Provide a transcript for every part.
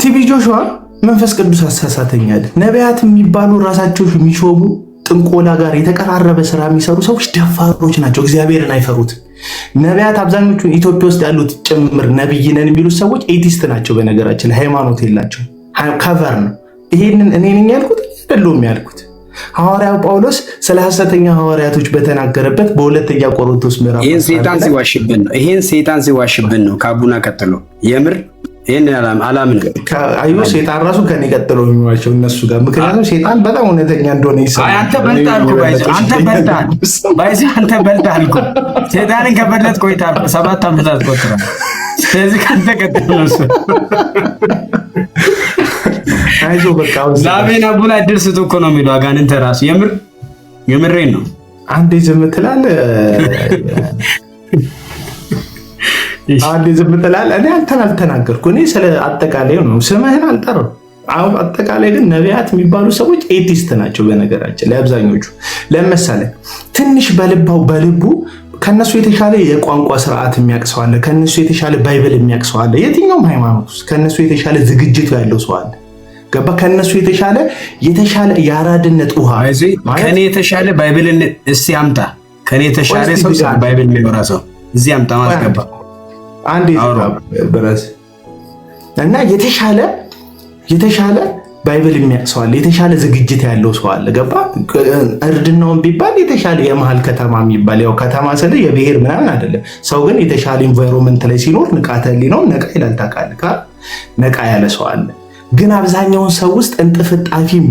ቲቪ ጆሹዋ መንፈስ ቅዱስ አሳሳተኛል። ነቢያት የሚባሉ ራሳቸው የሚሾሙ ጥንቆላ ጋር የተቀራረበ ስራ የሚሰሩ ሰዎች ደፋሮች ናቸው። እግዚአብሔርን አይፈሩት። ነቢያት አብዛኞቹ ኢትዮጵያ ውስጥ ያሉት ጭምር ነብይ ነን የሚሉት ሰዎች ኤቲስት ናቸው። በነገራችን ሃይማኖት የላቸው፣ ከቨር ነው። ይሄንን እኔ ነኝ ያልኩት አይደለም ያልኩት። ሐዋርያው ጳውሎስ ስለ ሐሰተኛ ሐዋርያቶች በተናገረበት በሁለተኛ ቆሮንቶስ ምዕራፍ ይሄን ሴጣን ሲዋሽብን ነው ከአቡና ቀጥሎ የምር ይሄን አላምን አዩ ሴጣን ራሱ ከኔ ቀጥሎ የሚዋቸው እነሱ ጋር። ምክንያቱም ሴጣን በጣም እውነተኛ እንደሆነ ይሰማል። አንተ በልጣል እኮ አንተ በልጣል እኮ ሴጣንን ከበለጥ ቆይታ 7 ዓመታት ቆጥሯል። ስለዚህ ካንተ ቀጥሎ ነው እሱ። አይዞ በቃ ዛቤና ቡላ ድርስ እኮ ነው የሚለው አጋንንተ ራሱ የምሬን ነው። አንዴ ዝም ትላለህ አንዴ ዝም ትላለህ። እኔ አንተን አልተናገርኩ። እኔ ስለ አጠቃላይ ነው ስምህን አልጠራም። አሁን አጠቃላይ ግን ነቢያት የሚባሉ ሰዎች ኤቲስት ናቸው። በነገራችን ላይ አብዛኞቹ ለምሳሌ ትንሽ በልቡ ከነሱ የተሻለ የቋንቋ ስርዓት የሚያቅሰው አለ። ከነሱ የተሻለ ባይብል የሚያቅሰው አለ። የትኛውም ሃይማኖት ውስጥ ከነሱ የተሻለ ዝግጅቱ ያለው ሰው አለ። ገባ? ከነሱ የተሻለ የአራድነት ውሃ ከኔ የተሻለ ባይብልን እስቲ አምጣ። ከኔ የተሻለ ሰው ባይብል የሚኖራ ሰው እዚህ አምጣ ማስገባ አንዴ ብረስ እና የተሻለ ባይብል የሚያቅሰው አለ። የተሻለ ዝግጅት ያለው ሰው አለ። ገባ? እርድናውን ቢባል የተሻለ የመሃል ከተማ የሚባል ያው ከተማ ስለ የብሔር ምናምን አይደለም። ሰው ግን የተሻለ ኢንቫይሮንመንት ላይ ሲኖር ንቃተ ህሊናው ነቃ ይላል። ታውቃለህ? ነቃ ያለ ሰው አለ። ግን አብዛኛውን ሰው ውስጥ እንጥፍጣፊም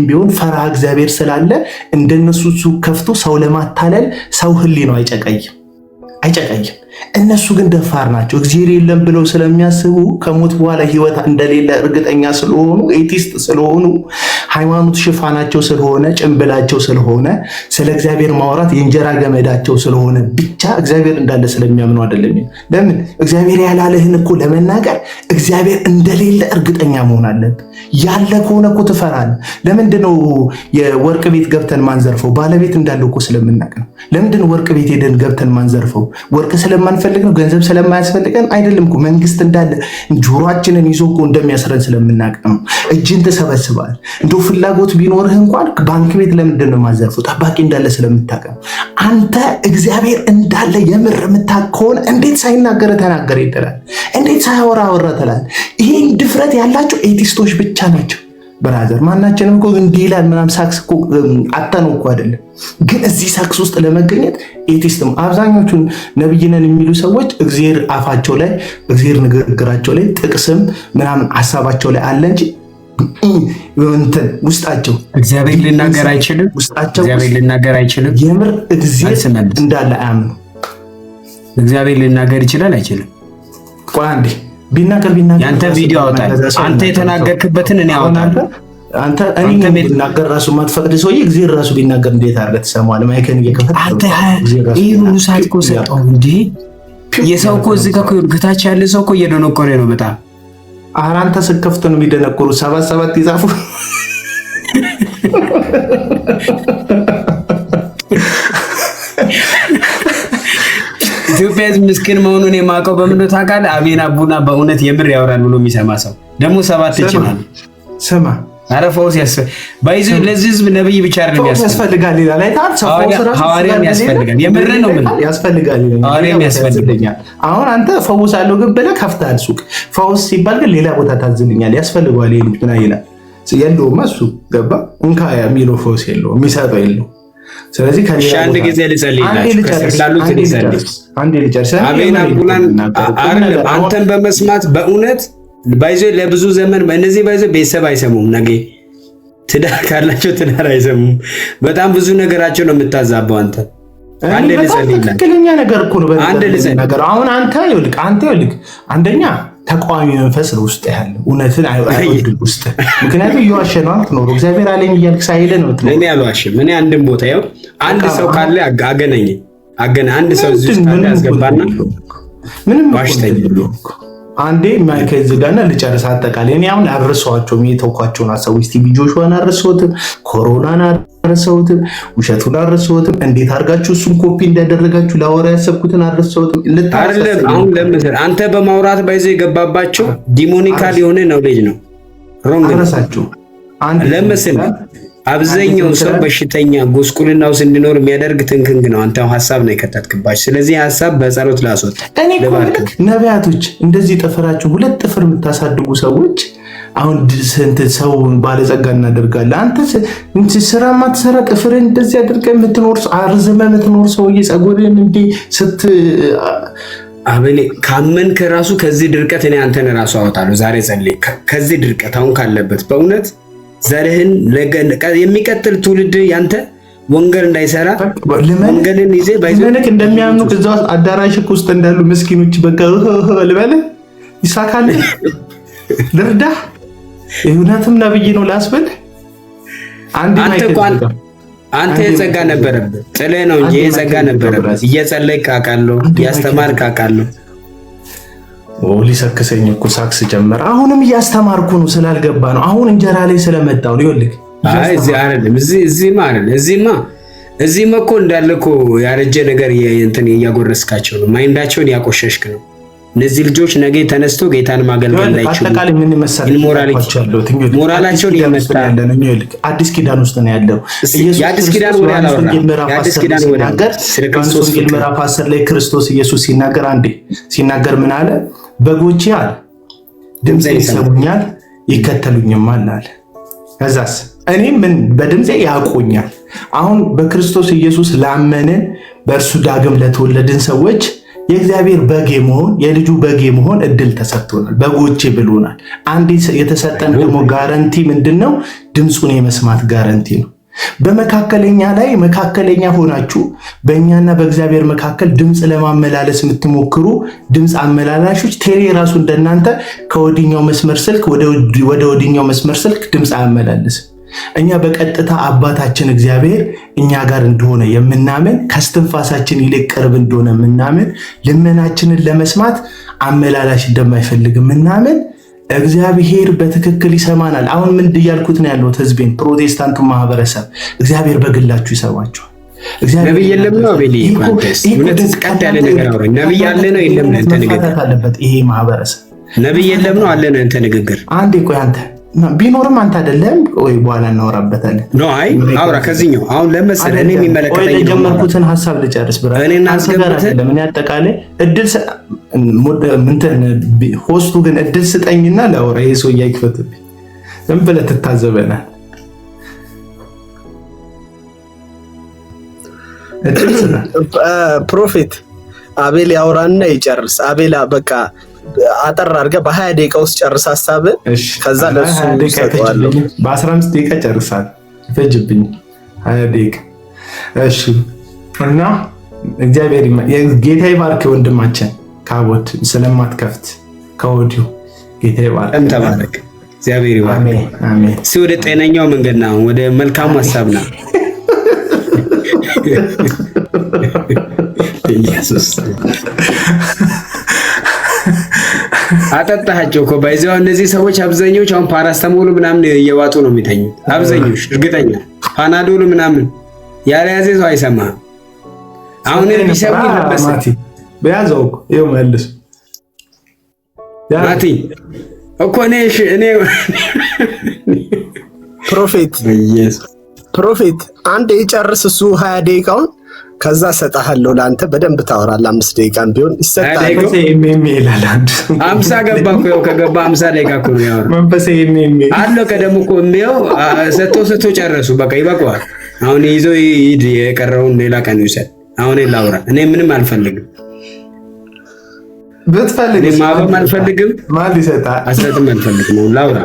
ቢሆን ፈርሃ እግዚአብሔር ስላለ እንደነሱ ከፍቶ ሰው ለማታለል ሰው ህሊናው አይጨቀይም። እነሱ ግን ደፋር ናቸው። እግዚአብሔር የለም ብለው ስለሚያስቡ ከሞት በኋላ ህይወት እንደሌለ እርግጠኛ ስለሆኑ ኤቲስት ስለሆኑ ሃይማኖት ሽፋናቸው ስለሆነ ጭንብላቸው ስለሆነ ስለ እግዚአብሔር ማውራት የእንጀራ ገመዳቸው ስለሆነ ብቻ እግዚአብሔር እንዳለ ስለሚያምኑ አይደለም። ለምን እግዚአብሔር ያላለህን እኮ ለመናገር እግዚአብሔር እንደሌለ እርግጠኛ መሆን አለብህ። ያለ ከሆነ እኮ ትፈራለህ። ለምንድነው የወርቅ ቤት ገብተን ማንዘርፈው? ባለቤት እንዳለው እኮ ስለምናውቅ ነው። ለምንድነው ወርቅ ቤት ሄደን ገብተን ማንዘርፈው? ወርቅ ስለማንፈልግ ነው? ገንዘብ ስለማያስፈልገን አይደለም እኮ። መንግስት እንዳለ ጆሮአችንን ይዞ እኮ እንደሚያስረን ስለምናውቅ ነው። እጅን ትሰበስባል። እንደው ፍላጎት ቢኖርህ እንኳን ባንክ ቤት ለምንድን ነው ማዘርፈው? ጠባቂ እንዳለ ስለምታውቅ ነው። አንተ እግዚአብሔር እንዳለ የምር የምታውቅ ከሆነ እንዴት ሳይናገር ተናገረ ይላል? እንዴት ሳያወራ አወራ ትላለህ? ይሄን ድፍረት ያላቸው ኤቲስቶች ብቻ ናቸው። ብራዘር ማናችንም እኮ እንዲህ ይላል ምናምን ሳክስ እኮ አጣነው እኮ አይደለም። ግን እዚህ ሳክስ ውስጥ ለመገኘት ኤቲስትም አብዛኞቹን ነብይ ነን የሚሉ ሰዎች እግዚአብሔር አፋቸው ላይ እግዚአብሔር ንግግራቸው ላይ ጥቅስም ምናምን ሐሳባቸው ላይ አለ እንጂ እንትን ውስጣቸው እግዚአብሔር ሊናገር አይችልም። እግዚአብሔር ሊናገር አይችልም። የምር እግዚአብሔር እንዳለ አያምኑ። እግዚአብሔር ሊናገር ይችላል አይችልም? ቆይ አንዴ ቢናገር ያንተ ቪዲዮ አውጣል። አንተ የተናገርክበትን እኔ አውጣለሁ። አንተ እኔ ቢናገር ራሱ ማትፈቅድ ሰውዬ እግዚአብሔር ራሱ ቢናገር እንዴት አድርገህ ትሰማዋለህ? ማይከን እየከፈተ አንተ ይሄን ሙሳት እኮ ሰጠው እንዴ! የሰው እኮ እዚህ ጋር ከታች ያለ ሰው እኮ እየደነቆረ ነው በጣም። ኧረ አንተ ስከፍት ነው የሚደነቆሩ። 7 ይጻፉ። ኢትዮጵያ ህዝብ ምስኪን መሆኑን የማውቀው በምን ታውቃለህ? አቤና ቡና በእውነት የምር ያወራል ብሎ የሚሰማ ሰው ደግሞ 7 ይችላል። ስማ ኧረ ፈውስ ባይዞ ለዚህ ህዝብ ነብይ ብቻ አይደለም ያስፈልጋል ይላል። አይታል ሰው ሐዋርያም ያስፈልጋል። የምር ነው ምን ያስፈልጋል ሐዋርያም ያስፈልጋል። አሁን አንተ ፈውስ አለው ግን ብለህ ከፍተሃል ሱቅ። ፈውስ ሲባል ግን ሌላ ቦታ ታዝልኛል ያስፈልገዋል። ይሄን ብቻ ይላል የለውም እሱ ገባ እንካ የሚለው ፈውስ የለውም የሚሰጠው የለውም። ስለዚህ አንድ ጊዜ አንተን በመስማት በእውነት ባይዞ ለብዙ ዘመን እነዚህ ባይዞ ቤተሰብ አይሰሙም። ነገ ትዳር ካላቸው ትዳር አይሰሙም። በጣም ብዙ ነገራቸው ነው የምታዛበው አንተ። አንድ ትክክለኛ ነገር እኮ ነው። ነገር አሁን አንተ ይኸውልህ አንደኛ ተቃዋሚ መንፈስ ነው ውስጥ ያለ እውነትን አይወድም ውስጥ። ምክንያቱም እየዋሸ ነው የምትኖረው። እግዚአብሔር አለኝ እያልክ ሳይሄድ ነው የምትኖረው። እኔ አልዋሽም። እኔ አንድም ቦታ ያው አንድ ሰው ካለ አንድ ሰው እዚህ ውስጥ ካለ ያስገባና ምንም ዋሽተኝ አንዴ ማይከል ዝጋና ልጨርስ። አጠቃላይ እኔ አሁን አርሰዋቸውም የተውኳቸውን ሀሳቦች ስቲቭ ጆሹዋን አርሰውትም፣ ኮሮናን አርሰውትም፣ ውሸቱን አርሰውትም፣ እንዴት አድርጋችሁ እሱን ኮፒ እንዳደረጋችሁ ላወራ ያሰብኩትን አርሰውትም። አይደለም አሁን ለምሳሌ አንተ በማውራት ባይዘው የገባባቸው ዲሞኒካል የሆነ ኖሌጅ ነው። ሮንግ አረሳችሁ። አንድ ለምሳሌ አብዛኛው ሰው በሽተኛ ጎስቁልና ውስጥ እንዲኖር የሚያደርግ ትንክንግ ነው። አንተ ሀሳብ ነው የከተትክባቸው። ስለዚህ ሀሳብ በጸሎት ላስወጥ። እኔ ኮልክ ነቢያቶች እንደዚህ ጥፍራችሁ 2 ጥፍር የምታሳድጉ ሰዎች አሁን ስንት ሰው ባለጸጋ እናደርጋለን። አንተ ስራ ማትሰራ ጥፍርን እንደዚህ አድርገህ የምትኖር አርዝመህ የምትኖር ሰውዬ ጸጉርን እንዲህ አበሌ ካመንክ ራሱ ከዚህ ድርቀት እኔ አንተን ራሱ አወጣለሁ። ዛሬ ጸልይ ከዚህ ድርቀት አሁን ካለበት በእውነት ዘርህን የሚቀጥል ትውልድ ያንተ ወንጌል እንዳይሰራ ወንጌልን ይዘህ ባይዘነክ እንደሚያምኑ እዛው አዳራሽ ውስጥ እንዳሉ ምስኪኖች በቃ ልበለ ይሳካል። ልርዳ እውነትም ነብይ ነው ላስበል። አንተ የጸጋ ነበረብህ ጥለህ ነው እንጂ የጸጋ ነበረብህ። እየጸለይክ አውቃለሁ፣ እያስተማርክ አውቃለሁ። ሊሰክሰኝ እኮ ሳክስ ጀመረ። አሁንም እያስተማርኩ ነው ስላልገባ ነው። አሁን እንጀራ ላይ ስለመጣው ነው። ይኸውልህ እዚህ አይደለም እዚህማ እኮ እንዳለ እኮ ያረጀ ነገር እንትን እያጎረስካቸው ነው። ማይንዳቸውን ያቆሸሽክ ነው። እነዚህ ልጆች ነገ ተነስቶ ጌታን ማገልገል ላይችሉ አጠቃላይ ምን መሰለህ ሞራላቸውን እየመታ ያለ ነው። ይኸውልህ አዲስ ኪዳን ውስጥ ነው ያለው። የአዲስ ኪዳን ወደ አላወራ የአዲስ ኪዳን ወደ ክርስቶስ ምዕራፍ 10 ላይ ክርስቶስ ኢየሱስ ሲናገር ምን አለ? በጎቼ አለ ድምፄን ይሰሙኛል ይከተሉኝማል አለ። ከዛስ እኔ ምን በድምፄ ያውቁኛል። አሁን በክርስቶስ ኢየሱስ ላመንን በእርሱ ዳግም ለተወለድን ሰዎች የእግዚአብሔር በግ መሆን የልጁ በግ መሆን እድል ተሰጥቶናል። በጎቼ ብሎናል። አንድ የተሰጠን ደግሞ ጋራንቲ ምንድነው? ድምፁን የመስማት ጋራንቲ ነው። መካከለኛ ሆናችሁ በእኛና በእግዚአብሔር መካከል ድምፅ ለማመላለስ የምትሞክሩ ድምፅ አመላላሾች ቴሌ ራሱ እንደናንተ ከወዲኛው መስመር ስልክ ወደ ወዲኛው መስመር ስልክ ድምፅ አያመላልስም። እኛ በቀጥታ አባታችን እግዚአብሔር እኛ ጋር እንደሆነ የምናምን ከስትንፋሳችን ይልቅ ቅርብ እንደሆነ የምናምን ልመናችንን ለመስማት አመላላሽ እንደማይፈልግ የምናምን እግዚአብሔር በትክክል ይሰማናል። አሁን ምን እያልኩት ነው ያለሁት? ህዝቤን ፕሮቴስታንቱ ማህበረሰብ እግዚአብሔር በግላችሁ ይሰማችኋል። ነብይ የለም ነው አቤሊ ኮንቴስት እውነት ቀጥ ያለ ነገር አውራኝ። ነብይ ያለ ነው የለም ነው እንተ ንግግር አለበት። ይሄ ማህበረሰብ ነብይ የለም ነው አለ ነው እንተ ንግግር። አንዴ ቆይ አንተ ቢኖርም አንተ አይደለም ወይ በኋላ እናወራበታለን። ኖ አይ አውራ ከዚህኛው አሁን ለምሳሌ እኔ የሚመለከተኝ ነው። የጀመርኩትን ሐሳብ ልጨርስ ብራ እኔና አስገብተህ ለምን ያጠቃለ እድል ሆስቱ ግን እድል ስጠኝና ላውራ። ይሄ ሰው ያይክፈትብኝ ዝም ብለህ ትታዘበናል። እድል ስጠኝ ፕሮፌት አቤል ያውራና ይጨርስ። አቤላ በቃ አጠር አድርገህ በ20 ደቂቃ ውስጥ ጨርስ ሐሳብህ። ከዛ ለሱ ሰጥቷለሁ። በ15 ደቂቃ ጨርሳል ፈጅብኝ 20 ደቂቃ። እሺ እና እግዚአብሔር ጌታ ይባርክ ወንድማችን ካቦት ስለማትከፍት ከወዲሁ ጌታ ይባርክ። ተባረክ። እግዚአብሔር ይባርክ። አሜን አሜን። ወደ ጤነኛው መንገድ ነው፣ ወደ መልካም ሐሳብ ነው። ኢየሱስ አጠጣቸው እኮ ባይዘው። እነዚህ ሰዎች አብዛኞቹ አሁን ፓራስታሞል ምናምን እየዋጡ ነው የሚተኙት። አብዛኞቹ እርግጠኛ ፓናዶል ምናምን ያለያዘ ሰው አይሰማህም። አሁን ቢሰሙ ይነበሳል። በያዘው እኮ ይኸው መልስ ማቲ እኮ እኔ ፕሮፌት አንድ ይጨርስ እሱ 20 ደቂቃውን ከዛ ሰጣሃለሁ ለአንተ በደንብ ታወራለህ። 5 ደቂቃም ቢሆን ይሰጣል። 50 ገባ እኮ ያው ከገባ 50 ደቂቃ እኮ ነው ያወራው። መንፈሴ አለ ከደሞ እኮ የሚያው ሰጥቶ ጨረሱ። በቃ ይበቃዋል። አሁን ይዘው ይሄድ የቀረውን ሌላ ቀን ይውሰድ። አሁን ላውራ። እኔ ምንም አልፈልግም። ብትፈልግ ማባም አልፈልግም። ማን ይሰጣል? አስረትም አልፈልግም። ላውራ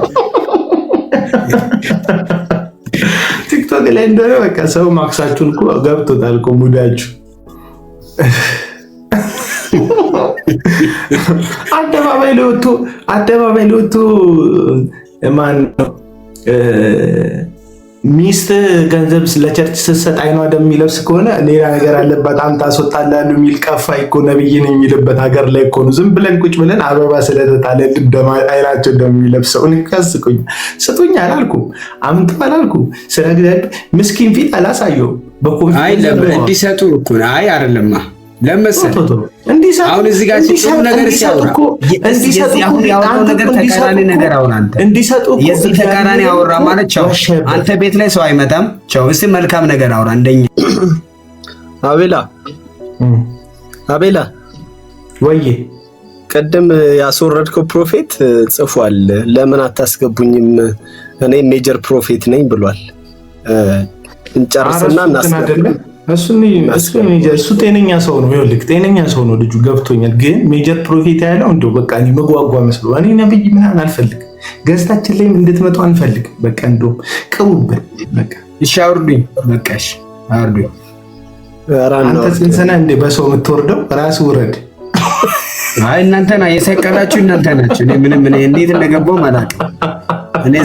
ቲክቶክ ላይ እንደሆነ በቃ ሰው ማክሳችሁን እኮ ገብቶታል እኮ ሙዳችሁ። አደባባይ ለወጡ ማን ነው ሚስት ገንዘብ ለቸርች ስትሰጥ አይኗ ደም የሚለብስ ከሆነ ሌላ ነገር አለ። በጣም ታስወጣላሉ የሚል ቀፋይ እኮ ነብይን የሚልበት ሀገር ላይ እኮ ነው። ዝም ብለን ቁጭ ብለን አበባ ስለተጣለ አይናቸው ደም የሚለብሰው ንከስቁኝ ስጡኝ አላልኩም፣ አምጡ አላልኩም። ስለ ምስኪን ፊት አላሳየውም። እንዲሰጡ እኮ አይ አይደለማ ለመሰል አሁን እዚህ ጋር ሲጥሩ ነገር ሲያወራ ያወራው ነገር ተቃራኒ ነገር አውራ። አንተ የዚህ ተቃራኒ አወራ ማለት ቻው፣ አንተ ቤት ላይ ሰው አይመጣም። ቻው፣ እስቲ መልካም ነገር አውራ። እንደኛ አቤላ ወይ ቀደም ያስወረድከው ፕሮፌት ጽፏል። ለምን አታስገቡኝም? እኔ ሜጀር ፕሮፌት ነኝ ብሏል። እንጨርስና እናስገባ። እሱ ጤነኛ ሰው ነው። ይኸውልህ ጤነኛ ሰው ነው ልጁ፣ ገብቶኛል። ግን ሜጀር ፕሮፌት ያለው እንደው በቃ እኔ መጓጓ መስሎ እኔ ነብይ ምናምን አልፈልግም። ገዝታችን ላይም እንድትመጡ አንፈልግም። በቃ እንደውም ቅቡብን በቃ እሺ፣ አውርዱኝ በቃ እሺ፣ አውርዱኝ። አንተ ጽንሰና እንደ በሰው የምትወርደው ራስ ውረድ። አይ እናንተና የሰቀላችሁ እናንተ ናችሁ። እኔ ምንም እንዴት እንደገባው ማለት እኔ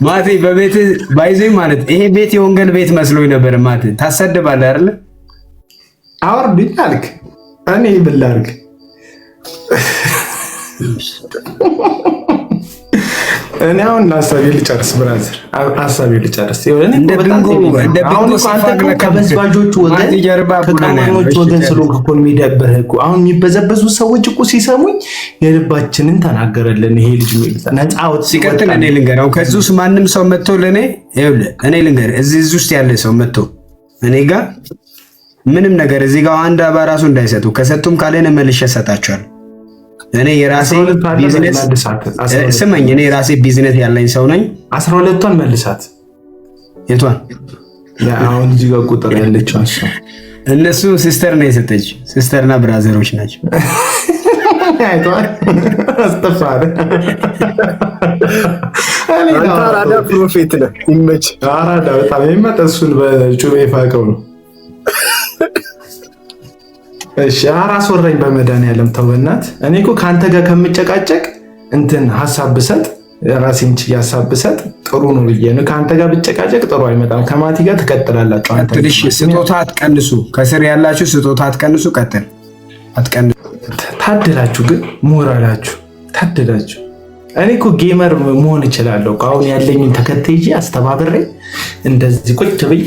ማቴ በቤት ባይዘይ ማለት ይሄ ቤት የወንጌል ቤት መስሎኝ ነበር። ማቴ ታሰድባለህ አይደል? አውርድኝ አልክ፣ እኔ ምን ላድርግ? እኔ አሁን ሀሳቤን ልጨርስ ብራዘር፣ ሀሳቤን ልጨርስ። እንደ ከበዝባዦቹ ወገን ከቀማኞቹ ወገን ስለሆንክ እኮ የሚደብርህ እኮ። አሁን የሚበዘበዙ ሰዎች እኮ ሲሰሙኝ የልባችንን ተናገረልን። ይሄ ልጅ ነፃ ወጥ ሲቀጥል እኔ ልንገር፣ አሁን ከዚህ ውስጥ ማንም ሰው መጥቶ ለእኔ ይኸውልህ፣ እኔ ልንገር፣ እዚህ ውስጥ ያለ ሰው መጥቶ እኔ ጋር ምንም ነገር እዚህ ጋር አንድ አባ ራሱ እንዳይሰጡ፣ ከሰጡም ካለነ መልሼ እሰጣቸዋለሁ። እኔ የራሴ ቢዝነስ ስመኝ፣ እኔ የራሴ ቢዝነስ ያለኝ ሰው ነኝ። 12ቷን መልሳት። የቷን? አሁን እዚህ ጋር ቁጥር ያለችው እነሱ ሲስተር ነው የሰጠች፣ ሲስተርና ብራዘሮች ናቸው። አይቷል አስተፋረ አራዳ ፕሮፌት ነው። ይመች አራዳ በጣም የማጠሱን በጩቤ ፋቀው ነው። እሺ አራስ ወረኝ በመድኃኒዓለም ተው በእናትህ። እኔ እኮ ከአንተ ጋር ከምጨቃጨቅ እንትን ሐሳብ ብሰጥ ራሴን ሐሳብ ብሰጥ ጥሩ ነው ብዬ ነው። ከአንተ ጋር ብጨቃጨቅ ጥሩ አይመጣም። ከማቲ ጋር ትቀጥላላችሁ። አንተ ትንሽ ስጦታ አትቀንሱ፣ ከስር ያላችሁ ስጦታ አትቀንሱ። ቀጥል፣ አትቀንሱ። ታድላችሁ፣ ግን ሞራላችሁ ታድላችሁ። እኔ እኮ ጌመር መሆን እችላለሁ። አሁን ያለኝን ተከትዬ አስተባብሬ እንደዚህ ቁጭ ብዬ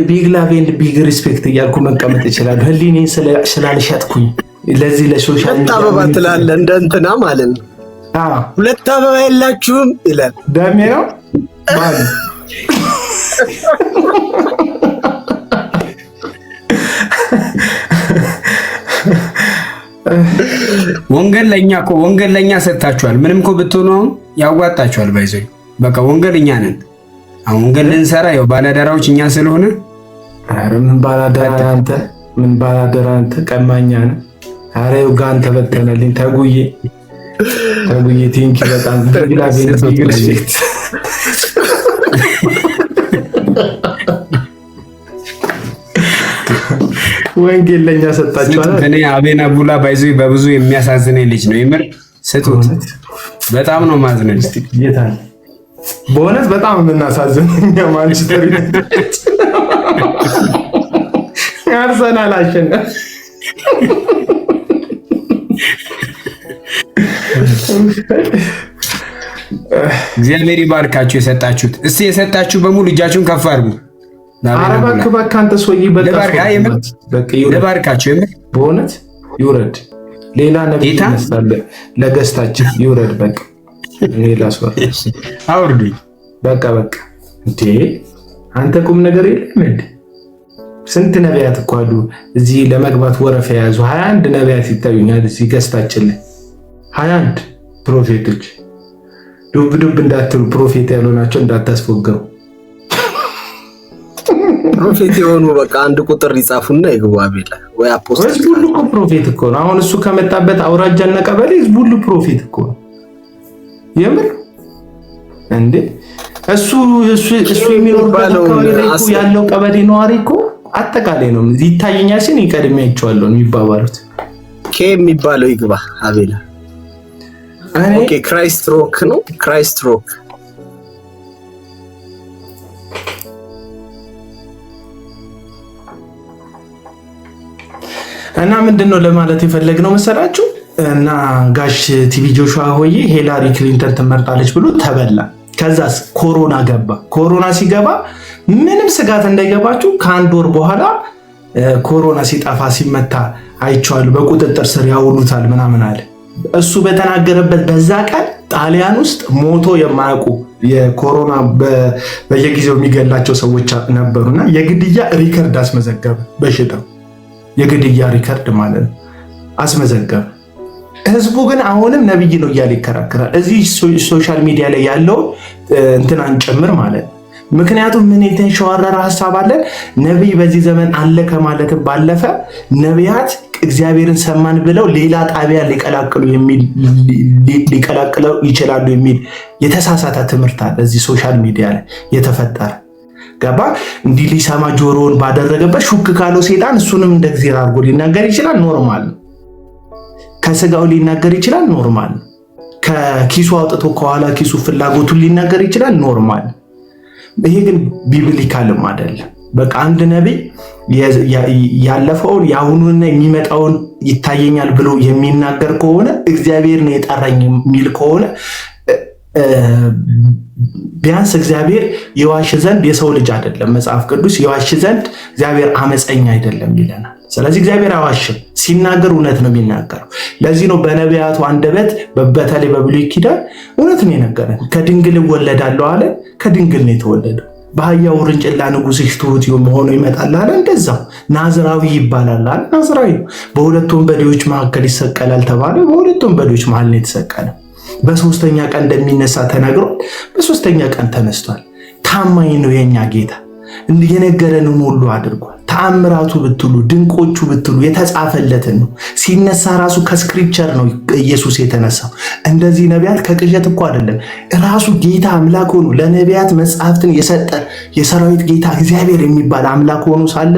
ቢግ ላቭ ኤንድ ቢግ ሪስፔክት እያልኩ መቀመጥ ይችላል። ህሊኔን ስላልሸጥኩኝ ለዚህ ለሶሻል ሚዲያ አበባ ትላለህ እንደ እንትና ማለት ነው። ሁለት አበባ የላችሁም ይላል ደሜ ነው ማለት ወንጌል ለኛ ሰጥታችኋል። ምንም እኮ ብትሆኑ አሁን ያዋጣችኋል። ባይዘኝ በቃ ወንጌል እኛ ነን። አሁን ወንጌል ልንሰራ ያው ባላደራዎች እኛ ስለሆነ አረ ምን ባላደራ አንተ ቀማኛ ነህ። አረ ጋን ተበተነልኝ። ተጉዬ ቲንኪ በጣም ወንጌል ለኛ ሰጣችኋል። እኔ አቤና ቡላ ባይዘይ በብዙ የሚያሳዝነኝ ልጅ ነው። የምር ስጡት። በጣም ነው ማዝነው። እስቲ ጌታን በእውነት በጣም የምናሳዝነው እኛ ማንቸስተር ዩናይትድ አርሰናል አሸነፈ። እግዚአብሔር ይባርካችሁ የሰጣችሁት። እስቲ የሰጣችሁ በሙሉ እጃችሁን ከፍ አድርጉ። እባክህ አንተ ሰውዬ ለባርካችሁ የምር በእውነት ይውረድ። ሌላ ነብይ ይመስላል ለገስታችን ይውረድ። በቃ እኔ ላስወር አውርዱኝ። በቃ እንዴ አንተ ቁም ነገር የለም እንዴ? ስንት ነቢያት እኮ አሉ እዚህ ለመግባት ወረፋ የያዙ 21 ነቢያት ይታዩኛል እዚህ ገስታችን ላይ 21 ፕሮፌቶች። ዱብ እንዳትሉ ፕሮፌት ያልሆናቸው እንዳታስፎገሩ። ፕሮፌት የሆኑ በቃ አንድ ቁጥር ይጻፉና ይግቡ። አቤላ ወይ አፖስቶል ሁሉ እኮ ፕሮፌት እኮ ነው። አሁን እሱ ከመጣበት አውራጃና ቀበሌ ሁሉ ፕሮፌት እኮ ነው። የምር እንዴ እሱ የሚኖርበት ያለው ቀበሌ ነዋሪ እኮ አጠቃላይ ነው ይታየኛል ሲል ይቀድሜያቸዋለሁ የሚባባሉት ኬ የሚባለው ይግባ አቤላ። ኦኬ ክራይስት ሮክ ነው። ክራይስት ሮክ እና ምንድነው ለማለት የፈለግነው መሰላችሁ? እና ጋሽ ቲቪ ጆሹዋ ሆዬ ሂላሪ ክሊንተን ትመርጣለች ብሎ ተበላ። ከዛስ ኮሮና ገባ። ኮሮና ሲገባ ምንም ስጋት እንዳይገባችሁ ከአንድ ወር በኋላ ኮሮና ሲጠፋ ሲመታ አይቼዋለሁ፣ በቁጥጥር ስር ያውሉታል ምናምን አለ። እሱ በተናገረበት በዛ ቀን ጣሊያን ውስጥ ሞቶ የማያውቁ የኮሮና በየጊዜው የሚገላቸው ሰዎች ነበሩና የግድያ ሪከርድ አስመዘገበ። በሽታው የግድያ ሪከርድ ማለት ነው አስመዘገበ። ህዝቡ ግን አሁንም ነብይ ነው እያለ ይከራከራል። እዚህ ሶሻል ሚዲያ ላይ ያለው እንትናን ጨምር ማለት ነው። ምክንያቱም ምን የተንሸዋረረ ሀሳብ አለን። ነብይ በዚህ ዘመን አለ ከማለትም ባለፈ ነቢያት እግዚአብሔርን ሰማን ብለው ሌላ ጣቢያ ሊቀላቅለው ይችላሉ የሚል የተሳሳተ ትምህርት አለ እዚህ ሶሻል ሚዲያ ላይ የተፈጠረ ገባ። እንዲህ ሊሰማ ጆሮውን ባደረገበት ሹክ ካለው ሴጣን እሱንም እንደ እግዚአብሔር አድርጎ ሊናገር ይችላል። ኖርማል ነው። ከስጋው ሊናገር ይችላል። ኖርማል ነው። ከኪሱ አውጥቶ ከኋላ ኪሱ ፍላጎቱን ሊናገር ይችላል። ኖርማል። ይሄ ግን ቢብሊካልም አይደለም። በቃ አንድ ነቢይ ያለፈውን የአሁኑንና የሚመጣውን ይታየኛል ብሎ የሚናገር ከሆነ እግዚአብሔር ነው የጠራኝ የሚል ከሆነ ቢያንስ እግዚአብሔር የዋሽ ዘንድ የሰው ልጅ አይደለም። መጽሐፍ ቅዱስ የዋሽ ዘንድ እግዚአብሔር አመፀኛ አይደለም ይለናል። ስለዚህ እግዚአብሔር አዋሽም፣ ሲናገር እውነት ነው የሚናገረው። ለዚህ ነው በነቢያቱ አንደበት በተለይ በብሉይ ኪዳን እውነት ነው የነገረን። ከድንግል እወለዳለሁ አለ። ከድንግል ነው የተወለደው። በአህያ ውርንጭላ ንጉሥሽ ትሑት ሆኖ ይመጣል አለ። እንደዛው ናዝራዊ ይባላል አለ። ናዝራዊ ነው። በሁለት ወንበዴዎች መካከል ይሰቀላል ተባለ። በሁለት ወንበዴዎች መሃል ነው የተሰቀለው። በሶስተኛ ቀን እንደሚነሳ ተነግሯል። በሶስተኛ ቀን ተነስቷል። ታማኝ ነው የኛ ጌታ። የነገረንን ሁሉ አድርጓል። ተአምራቱ ብትሉ ድንቆቹ ብትሉ የተጻፈለትን ነው። ሲነሳ ራሱ ከስክሪፕቸር ነው ኢየሱስ የተነሳው። እንደዚህ ነቢያት ከቅዠት እኮ አይደለም። ራሱ ጌታ አምላክ ሆኖ ለነቢያት መጽሐፍትን የሰጠ የሰራዊት ጌታ እግዚአብሔር የሚባል አምላክ ሆኖ ሳለ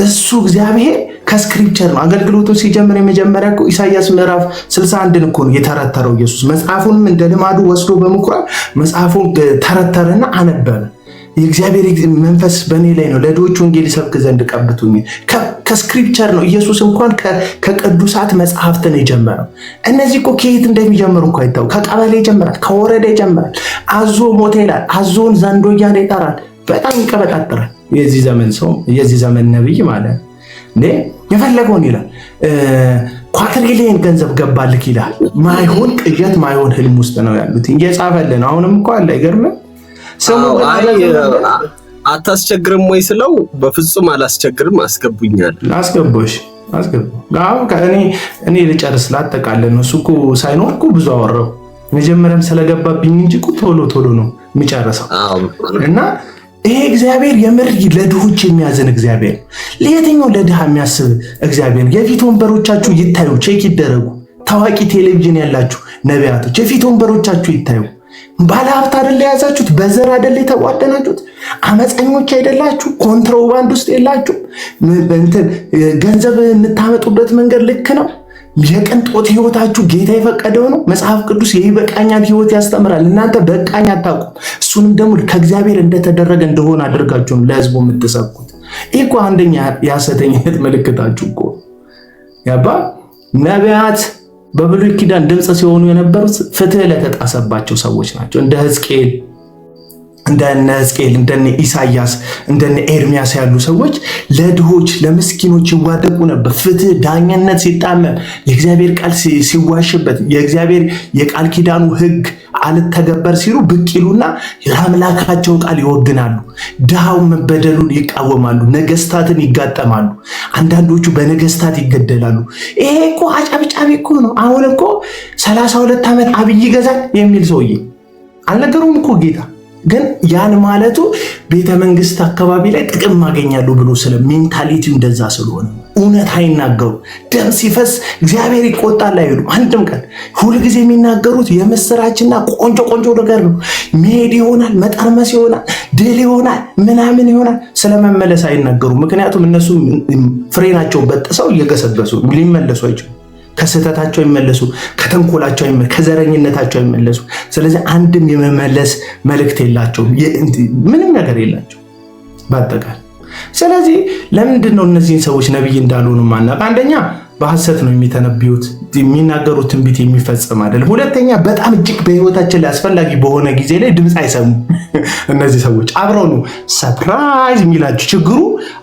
እሱ እግዚአብሔር ከስክሪፕቸር ነው አገልግሎቱ ሲጀምር። የመጀመሪያ እኮ ኢሳይያስ ምዕራፍ 61 እኮ ነው የተረተረው ኢየሱስ። መጽሐፉንም እንደ ልማዱ ወስዶ በምኩራብ መጽሐፉን ተረተረና አነበበ። የእግዚአብሔር መንፈስ በእኔ ላይ ነው፣ ለድሆች ወንጌል ይሰብክ ዘንድ ቀብቶኝ። ከስክሪፕቸር ነው ኢየሱስ እንኳን ከቅዱሳት መጽሐፍት ነው የጀመረው። እነዚህ እኮ ከየት እንደሚጀምሩ እንኳን አይታወቅ። ከቀበሌ ይጀምራል፣ ከወረዳ ይጀምራል። አዞ ሞተ ይላል፣ አዞን ዘንዶ እያለ ይጠራል። በጣም ይቀበጣጥራል። የዚህ ዘመን ሰው የዚህ ዘመን ነብይ ማለት እንዴ የፈለገውን ይላል። ኳትሪሊየን ገንዘብ ገባልክ ይላል። ማይሆን ቅዠት ማይሆን ህልም ውስጥ ነው ያሉት። እየጻፈልን አሁንም እኮ አለ። አይገርምም? አታስቸግርም ወይ ስለው በፍጹም አላስቸግርም አስገቡኛል። አስገቦሽ እኔ ልጨርስ ላጠቃለን ነው። እሱ እኮ ሳይኖር እኮ ብዙ አወራው። መጀመሪያም ስለገባብኝ እንጂ እኮ ቶሎ ነው የሚጨርሰው። እና ይሄ እግዚአብሔር የምር ለድሆች የሚያዝን እግዚአብሔር፣ ለየትኛው ለድሃ የሚያስብ እግዚአብሔር። የፊት ወንበሮቻችሁ ይታዩ፣ ቼክ ይደረጉ። ታዋቂ ቴሌቪዥን ያላችሁ ነቢያቶች የፊት ወንበሮቻችሁ ይታዩ። ባለሀብት አይደል የያዛችሁት? በዘር አይደል የተቧደናችሁት? አመፀኞች አይደላችሁ? ኮንትሮባንድ ውስጥ የላችሁ? ገንዘብ የምታመጡበት መንገድ ልክ ነው? የቅንጦት ህይወታችሁ ጌታ የፈቀደው ነው? መጽሐፍ ቅዱስ የይበቃኛል ህይወት ያስተምራል። እናንተ በቃኝ አታውቁም። እሱንም ደግሞ ከእግዚአብሔር እንደተደረገ እንደሆነ አድርጋችሁ ነው ለህዝቡ የምትሰብኩት። ይህ እኮ አንደኛ የሐሰተኝነት ምልክታችሁ እኮ ያባ ነቢያት በብሉይ ኪዳን ድምፅ ሲሆኑ የነበሩት ፍትህ ለተጣሰባቸው ሰዎች ናቸው። እንደ ሕዝቅኤል እንደነ ኢሳያስ እንደነ ኤርሚያስ ያሉ ሰዎች ለድሆች ለምስኪኖች ይዋደቁ ነበር። ፍትህ ዳኝነት ሲጣመም የእግዚአብሔር ቃል ሲዋሽበት የእግዚአብሔር የቃል ኪዳኑ ህግ አልተገበር ሲሉ ብቅ ይሉና የአምላካቸው ቃል ይወግናሉ። ድሃው መበደሉን ይቃወማሉ። ነገስታትን ይጋጠማሉ። አንዳንዶቹ በነገስታት ይገደላሉ። ይሄ እኮ አጫብጫቢ እኮ ነው። አሁን እኮ 32 ዓመት አብይ ይገዛል የሚል ሰውዬ አልነገሩም እኮ ጌታ። ግን ያን ማለቱ ቤተ መንግስት አካባቢ ላይ ጥቅም ማገኛሉ ብሎ ስለ ሜንታሊቲው እንደዛ ስለሆነ እውነት አይናገሩ። ደም ሲፈስ እግዚአብሔር ይቆጣል አይሉ አንድም ቀን። ሁልጊዜ የሚናገሩት የምስራችና ቆንጆ ቆንጆ ነገር ነው። መሄድ ይሆናል፣ መጠርመስ ይሆናል፣ ድል ይሆናል፣ ምናምን ይሆናል። ስለመመለስ አይናገሩ። ምክንያቱም እነሱ ፍሬናቸው በጥሰው እየገሰገሱ ሊመለሱ አይችሉም። ከስህተታቸው ይመለሱ፣ ከተንኮላቸው ይመለሱ፣ ከዘረኝነታቸው ይመለሱ። ስለዚህ አንድም የመመለስ መልእክት የላቸውም፣ ምንም ነገር የላቸው በአጠቃላይ። ስለዚህ ለምንድን ነው እነዚህን ሰዎች ነቢይ እንዳልሆኑ ማናውቅ? አንደኛ በሐሰት ነው የሚተነብዩት፣ የሚናገሩት ትንቢት የሚፈጸም አይደለም። ሁለተኛ በጣም እጅግ በህይወታችን ላይ አስፈላጊ በሆነ ጊዜ ላይ ድምፅ አይሰሙም። እነዚህ ሰዎች አብረው ነው ሰርፕራይዝ የሚላቸው። ችግሩ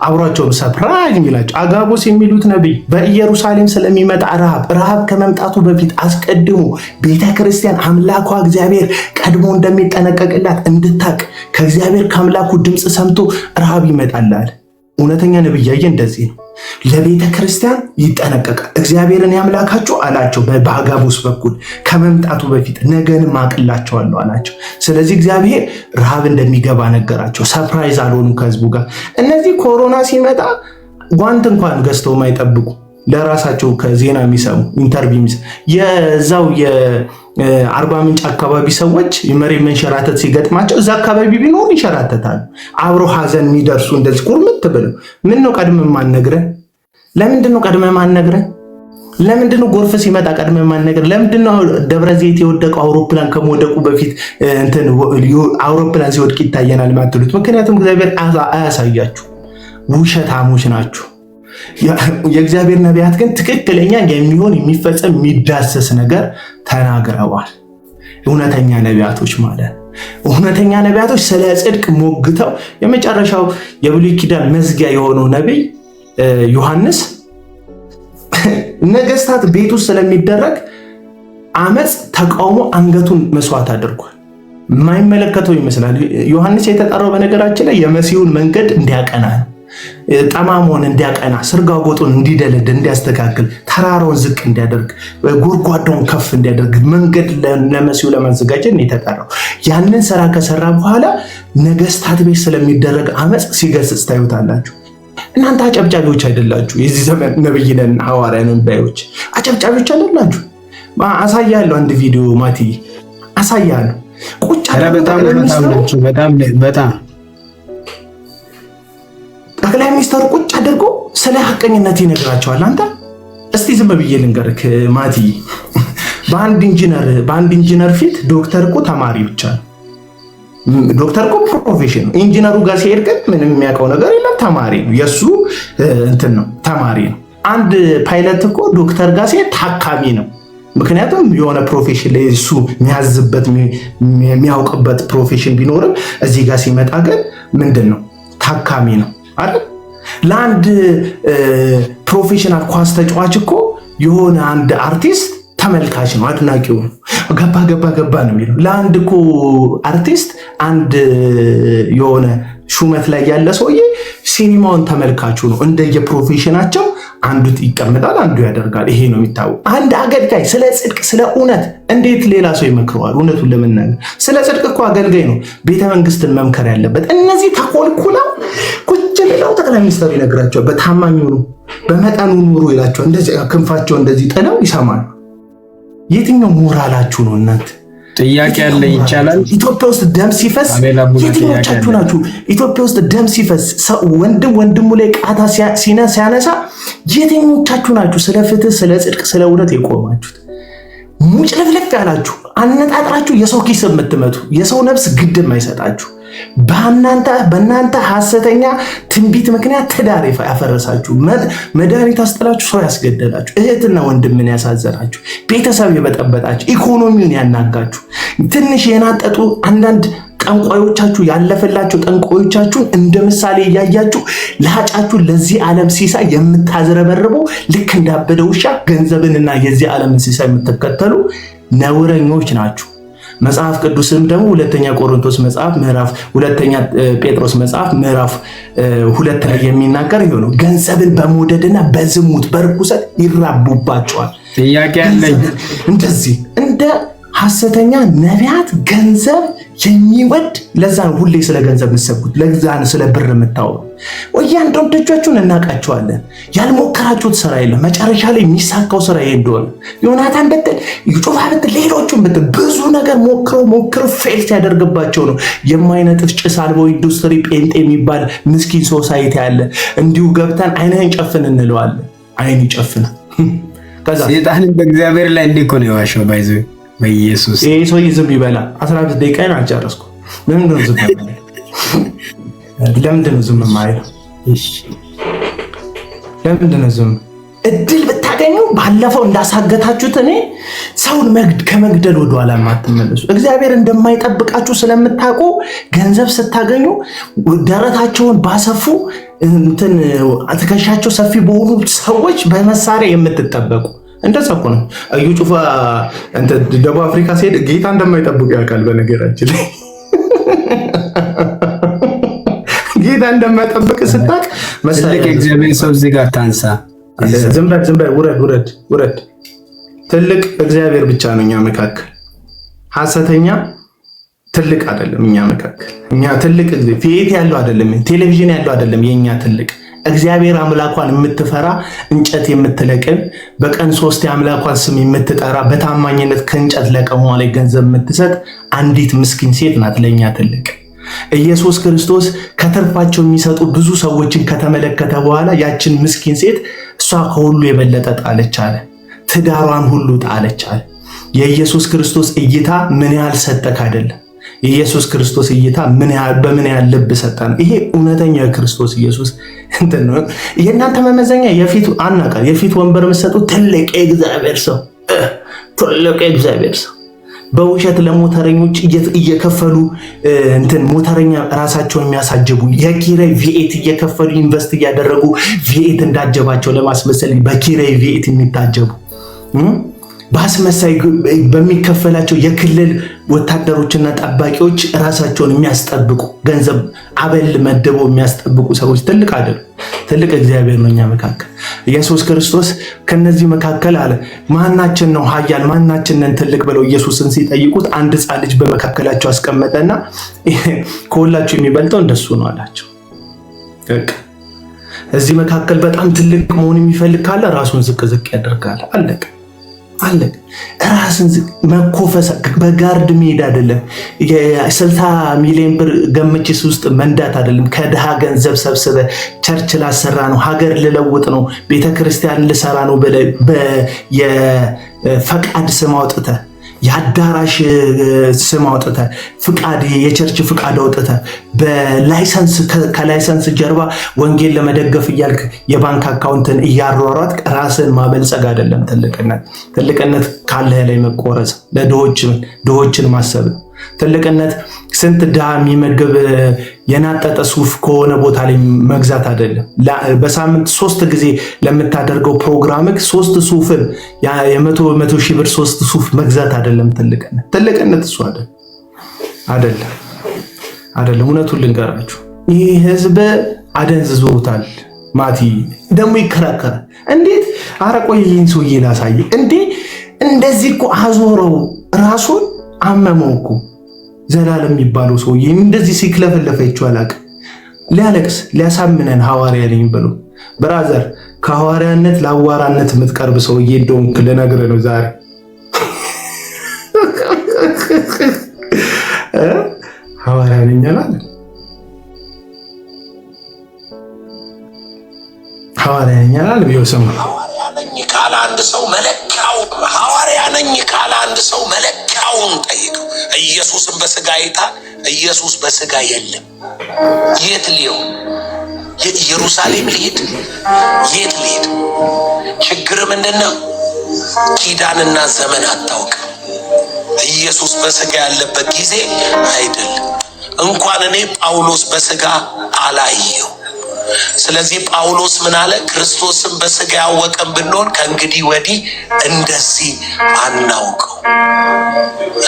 አብሯቸው ነው ሰርፕራይዝ የሚላቸው። አጋቦስ የሚሉት ነቢይ በኢየሩሳሌም ስለሚመጣ ረሃብ ከመምጣቱ በፊት አስቀድሞ ቤተክርስቲያን አምላኳ እግዚአብሔር ቀድሞ እንደሚጠነቀቅላት እንድታቅ ከእግዚአብሔር ከአምላኩ ድምፅ ሰምቶ ረሃብ ይመጣላል። እውነተኛ ነቢይ ያየ እንደዚህ ነው። ለቤተ ክርስቲያን ይጠነቀቃል። እግዚአብሔርን ያምላካችሁ አላቸው በአጋቦስ በኩል ከመምጣቱ በፊት ነገንም አቅላቸዋለሁ አላቸው። ስለዚህ እግዚአብሔር ረሃብ እንደሚገባ ነገራቸው። ሰርፕራይዝ አልሆኑም ከህዝቡ ጋር። እነዚህ ኮሮና ሲመጣ ጓንት እንኳን ገዝተው የማይጠብቁ ለራሳቸው ከዜና የሚሰሙ ኢንተርቪው የሚሰሙ የዛው የአርባ ምንጭ አካባቢ ሰዎች የመሬት መንሸራተት ሲገጥማቸው እዛ አካባቢ ቢኖሩ ይንሸራተታሉ። አብሮ ሀዘን የሚደርሱ እንደዚህ ቁርምት ብለው ምን ነው ቀድመ ማነግረን? ለምንድን ነው ቀድመ ማነግረን? ለምንድን ነው ጎርፍ ሲመጣ ቀድመ ማነግረን? ለምንድን ነው ደብረ ዘይት የወደቀው አውሮፕላን ከመውደቁ በፊት አውሮፕላን ሲወድቅ ይታየናል ማትሉት? ምክንያቱም እግዚአብሔር አያሳያችሁ። ውሸታሞች ናችሁ። የእግዚአብሔር ነቢያት ግን ትክክለኛ የሚሆን የሚፈጸም የሚዳሰስ ነገር ተናግረዋል። እውነተኛ ነቢያቶች ማለት እውነተኛ ነቢያቶች ስለ ጽድቅ ሞግተው የመጨረሻው የብሉይ ኪዳን መዝጊያ የሆነው ነቢይ ዮሐንስ ነገስታት ቤት ውስጥ ስለሚደረግ አመፅ ተቃውሞ አንገቱን መስዋዕት አድርጓል። የማይመለከተው ይመስላል። ዮሐንስ የተጠራው በነገራችን ላይ የመሲሁን መንገድ እንዲያቀና ነው። ጠማሞን እንዲያቀና፣ ስርጋጎጡን እንዲደለድ፣ እንዲያስተካክል፣ ተራራውን ዝቅ እንዲያደርግ፣ ጎድጓዳውን ከፍ እንዲያደርግ መንገድ ለመሲሁ ለማዘጋጀት ነው የተጠራው። ያንን ስራ ከሰራ በኋላ ነገስታት ቤት ስለሚደረግ አመፅ ሲገስጽ ታዩታላችሁ። እናንተ አጨብጫቢዎች አይደላችሁ። የዚህ ዘመን ነብይ ነን ሐዋርያ ነን ባዮች አጨብጫቢዎች አይደላችሁ። አሳያለሁ፣ አንድ ቪዲዮ ማቲ አሳያለሁ። ቁጭ በጣም ጠቅላይ ሚኒስትሩ ቁጭ አድርጎ ስለ ሐቀኝነት ይነግራቸዋል። አንተ እስቲ ዝም ብዬ ልንገርክ ማቲ፣ በአንድ ኢንጂነር ፊት ዶክተር እኮ ተማሪ ብቻ ነው። ዶክተር እኮ ፕሮፌሽን ነው። ኢንጂነሩ ጋር ሲሄድ ግን ምንም የሚያውቀው ነገር የለም፣ ተማሪ ነው። የሱ እንትን ነው፣ ተማሪ ነው። አንድ ፓይለት እኮ ዶክተር ጋር ሲሄድ ታካሚ ነው። ምክንያቱም የሆነ ፕሮፌሽን ላይ እሱ የሚያዝበት የሚያውቅበት ፕሮፌሽን ቢኖርም እዚህ ጋር ሲመጣ ግን ምንድን ነው? ታካሚ ነው አይደል? ለአንድ ፕሮፌሽናል ኳስ ተጫዋች እኮ የሆነ አንድ አርቲስት ተመልካች ነው፣ አድናቂው ነው። ገባ ነው የሚለው። ለአንድ እኮ አርቲስት አንድ የሆነ ሹመት ላይ ያለ ሰውዬ ሲኒማውን ተመልካቹ ነው። እንደየፕሮፌሽናቸው አንዱ ይቀመጣል፣ አንዱ ያደርጋል። ይሄ ነው የሚታወቅ። አንድ አገልጋይ ስለ ጽድቅ ስለ እውነት እንዴት ሌላ ሰው ይመክረዋል? እውነቱን ለመናገር ስለ ጽድቅ እኮ አገልጋይ ነው ቤተ መንግስትን መምከር ያለበት። እነዚህ ተኮልኩለው ቁጭ ብለው ጠቅላይ ሚኒስትሩ ይነግራቸዋል። በታማኝ ሁኑ፣ በመጠኑ ኑሩ ይላቸዋል። እንደዚህ ክንፋቸው እንደዚህ ጥለው ይሰማሉ። የትኛው ሞራላችሁ ነው እናንተ? ጥያቄ ያለ ይቻላል። ኢትዮጵያ ውስጥ ደም ሲፈስ የትኞቻችሁ ናችሁ? ኢትዮጵያ ውስጥ ደም ሲፈስ ወንድም ወንድሙ ላይ ቃታ ሲያነሳ የትኞቻችሁ ናችሁ? ስለ ፍትህ፣ ስለ ጽድቅ፣ ስለ እውነት የቆማችሁት? ሙጭልፍልፍ ያላችሁ አነጣጥራችሁ የሰው ኪስ የምትመቱ የሰው ነፍስ ግድ የማይሰጣችሁ በእናንተ ሐሰተኛ ትንቢት ምክንያት ትዳር ያፈረሳችሁ፣ መድኃኒት አስጥላችሁ ሰው ያስገደላችሁ፣ እህትና ወንድምን ያሳዘናችሁ፣ ቤተሰብ የበጠበጣችሁ፣ ኢኮኖሚውን ያናጋችሁ፣ ትንሽ የናጠጡ አንዳንድ ጠንቋዮቻችሁ ያለፈላችሁ ጠንቋዮቻችሁን እንደ ምሳሌ እያያችሁ ለሃጫችሁ ለዚህ ዓለም ሲሳይ የምታዝረበርቡ ልክ እንዳበደ ውሻ ገንዘብንና የዚህ ዓለምን ሲሳይ የምትከተሉ ነውረኞች ናችሁ። መጽሐፍ ቅዱስም ደግሞ ሁለተኛ ቆሮንቶስ መጽሐፍ ምዕራፍ ሁለተኛ ጴጥሮስ መጽሐፍ ምዕራፍ 2 ላይ የሚናገር ይሆነው ገንዘብን በመውደድና በዝሙት በርኩሰት ይራቡባቸዋል። ጥያቄ ያለኝ እንደዚህ እንደ ሐሰተኛ ነቢያት ገንዘብ የሚወድ ለዛ ነው ሁሌ ስለ ገንዘብ የምትሰብኩት፣ ለዛ ነው ስለ ብር የምታወሩ። እያንዳንዳችሁን እናውቃቸዋለን። ያልሞከራችሁት ስራ የለም። መጨረሻ ላይ የሚሳካው ስራ ይሄ እንደሆነ ዮናታን ብትል ጩፋ ብትል ሌሎቹም ብትል ብዙ ነገር ሞክረው ፌል ሲያደርግባቸው ነው። የማይነጥፍ ጭስ አልባው ኢንዱስትሪ ጴንጤ የሚባል ምስኪን ሶሳይቲ አለ። እንዲሁ ገብተን አይንህን ጨፍን እንለዋለን። አይን ይጨፍናል። ከዛ ሰይጣንን በእግዚአብሔር ላይ እንዲህ እኮ ነው የዋሸው። ባይዘ በኢየሱስ ይሄ ሰውዬ ዝም ይበላ። 15 ደቂቃን አልጨረስኩ። ለምንድን ነው ዝም የማይለው? ለምንድን ነው ዝም የማይለው? ለምንድን ነው ዝም? እድል ብታገኙ ባለፈው እንዳሳገታችሁት እኔ ሰውን ከመግደል ወደ ኋላ ማትመለሱ እግዚአብሔር እንደማይጠብቃችሁ ስለምታውቁ ገንዘብ ስታገኙ ደረታቸውን ባሰፉ እንትን ትከሻቸው ሰፊ በሆኑ ሰዎች በመሳሪያ የምትጠበቁ እንደዛ እኮ ነው። እዩ ጩፋ ደቡብ አፍሪካ ሲሄድ ጌታ እንደማይጠብቁ ያውቃል። በነገራችን ላይ ጌታ እንደማይጠብቅ ስታውቅ ትልቅ እግዚአብሔር ሰው እዚህ ጋር ታንሳ። ዝም በል ውረድ። ትልቅ እግዚአብሔር ብቻ ነው እኛ መካከል። ሐሰተኛ ትልቅ አይደለም እኛ መካከል። እኛ ትልቅ ፊት ያለው አይደለም፣ ቴሌቪዥን ያለው አይደለም። የኛ ትልቅ እግዚአብሔር አምላኳን የምትፈራ እንጨት የምትለቅም በቀን 3 የአምላኳን ስም የምትጠራ በታማኝነት ከእንጨት ለቀሟ ላይ ገንዘብ የምትሰጥ አንዲት ምስኪን ሴት ናት ለኛ ትልቅ። ኢየሱስ ክርስቶስ ከትርፋቸው የሚሰጡ ብዙ ሰዎችን ከተመለከተ በኋላ ያችን ምስኪን ሴት እሷ ከሁሉ የበለጠ ጣለች አለ። ትዳሯን ሁሉ ጣለች አለ። የኢየሱስ ክርስቶስ እይታ ምን ያህል ሰጠክ አይደለም። የኢየሱስ ክርስቶስ እይታ በምን ያህል ልብ ሰጠ ነው። ይሄ እውነተኛ የክርስቶስ ኢየሱስ እንትን ነው። የእናንተ መመዘኛ የፊት ወንበር የምትሰጡ ትልቅ የእግዚአብሔር ሰው በውሸት ለሞተረኞች እየከፈሉ እንትን ሞተረኛ ራሳቸውን የሚያሳጀቡ የኪራይ ቪኤት እየከፈሉ ኢንቨስት እያደረጉ ቪኤት እንዳጀባቸው ለማስመሰል በኪራይ ቪኤት የሚታጀቡ በአስመሳይ በሚከፈላቸው የክልል ወታደሮችና ጠባቂዎች ራሳቸውን የሚያስጠብቁ ገንዘብ አበል መደበው የሚያስጠብቁ ሰዎች ትልቅ አይደሉም። ትልቅ እግዚአብሔር ነው እኛ መካከል። ኢየሱስ ክርስቶስ ከነዚህ መካከል አለ ማናችን ነው ኃያል ማናችን ነን ትልቅ ብለው ኢየሱስን ሲጠይቁት አንድ ሕፃን ልጅ በመካከላቸው አስቀመጠና ከሁላችሁ የሚበልጠው እንደሱ ነው አላቸው። እዚህ መካከል በጣም ትልቅ መሆን የሚፈልግ ካለ ራሱን ዝቅ ያደርጋል። አለቀ። ራስን መኮፈስ በጋርድ መሄድ አይደለም። የ60 ሚሊዮን ብር ገምችስ ውስጥ መንዳት አይደለም። ከድሃ ገንዘብ ሰብስበ ቸርች ላሰራ ነው፣ ሀገር ልለውጥ ነው፣ ቤተክርስቲያን ልሰራ ነው የፈቃድ ስም አውጥተ የአዳራሽ ስም አውጥተ ፍቃድ የቸርች ፍቃድ አውጥተ በላይሰንስ ከላይሰንስ ጀርባ ወንጌል ለመደገፍ እያልክ የባንክ አካውንትን እያሯሯጥ ራስን ማበልጸግ አይደለም ትልቅነት። ትልቅነት ካለህ ላይ መቆረጽ፣ ለድሆችን ማሰብ ነው። ትልቅነት ስንት ድሃ የሚመግብ የናጠጠ ሱፍ ከሆነ ቦታ ላይ መግዛት አይደለም። በሳምንት 3 ጊዜ ለምታደርገው ፕሮግራምክ 3 ሱፍን የ100 ሺህ ብር 3 ሱፍ መግዛት አይደለም ትልቅነት እሱ አይደለም። እውነቱን ልንገራችሁ ይህ ህዝብ አደንዝዞታል። ማቲ ደግሞ ይከራከራል። እንዴት አረቆይ ይህን ሰውዬ ላሳየ እንዴ እንደዚህ እኮ አዞረው ራሱን አመመው እኮ ዘላለም የሚባለው ሰውዬ እንደዚህ ሲክለፈለፈ ይቻላል። ሊያለቅስ ሊያሳምነን ሐዋርያ ነኝ ብሎ ብራዘር ከሐዋርያነት ለአዋራነት የምትቀርብ ሰውዬ እንደሆንክ ልነግርህ ነው ዛሬ። ሐዋርያ ነኝ አላለ። ሐዋርያ ነኝ አላለ። ቢሆን ሐዋርያ ነኝ ካለ አንድ ሰው መለኪያውን ጠይቀው። ኢየሱስን በስጋ አይታል። ኢየሱስ በስጋ የለም። የት ሊሆን ኢየሩሳሌም ልሂድ? የት ልሂድ? ችግር ምንድነው? ኪዳንና ዘመን አታውቅም። ኢየሱስ በስጋ ያለበት ጊዜ አይደለም። እንኳን እኔ ጳውሎስ በስጋ አላየው። ስለዚህ ጳውሎስ ምን አለ? ክርስቶስን በስጋ ያወቀን ብንሆን ከእንግዲህ ወዲህ እንደዚህ አናውቀው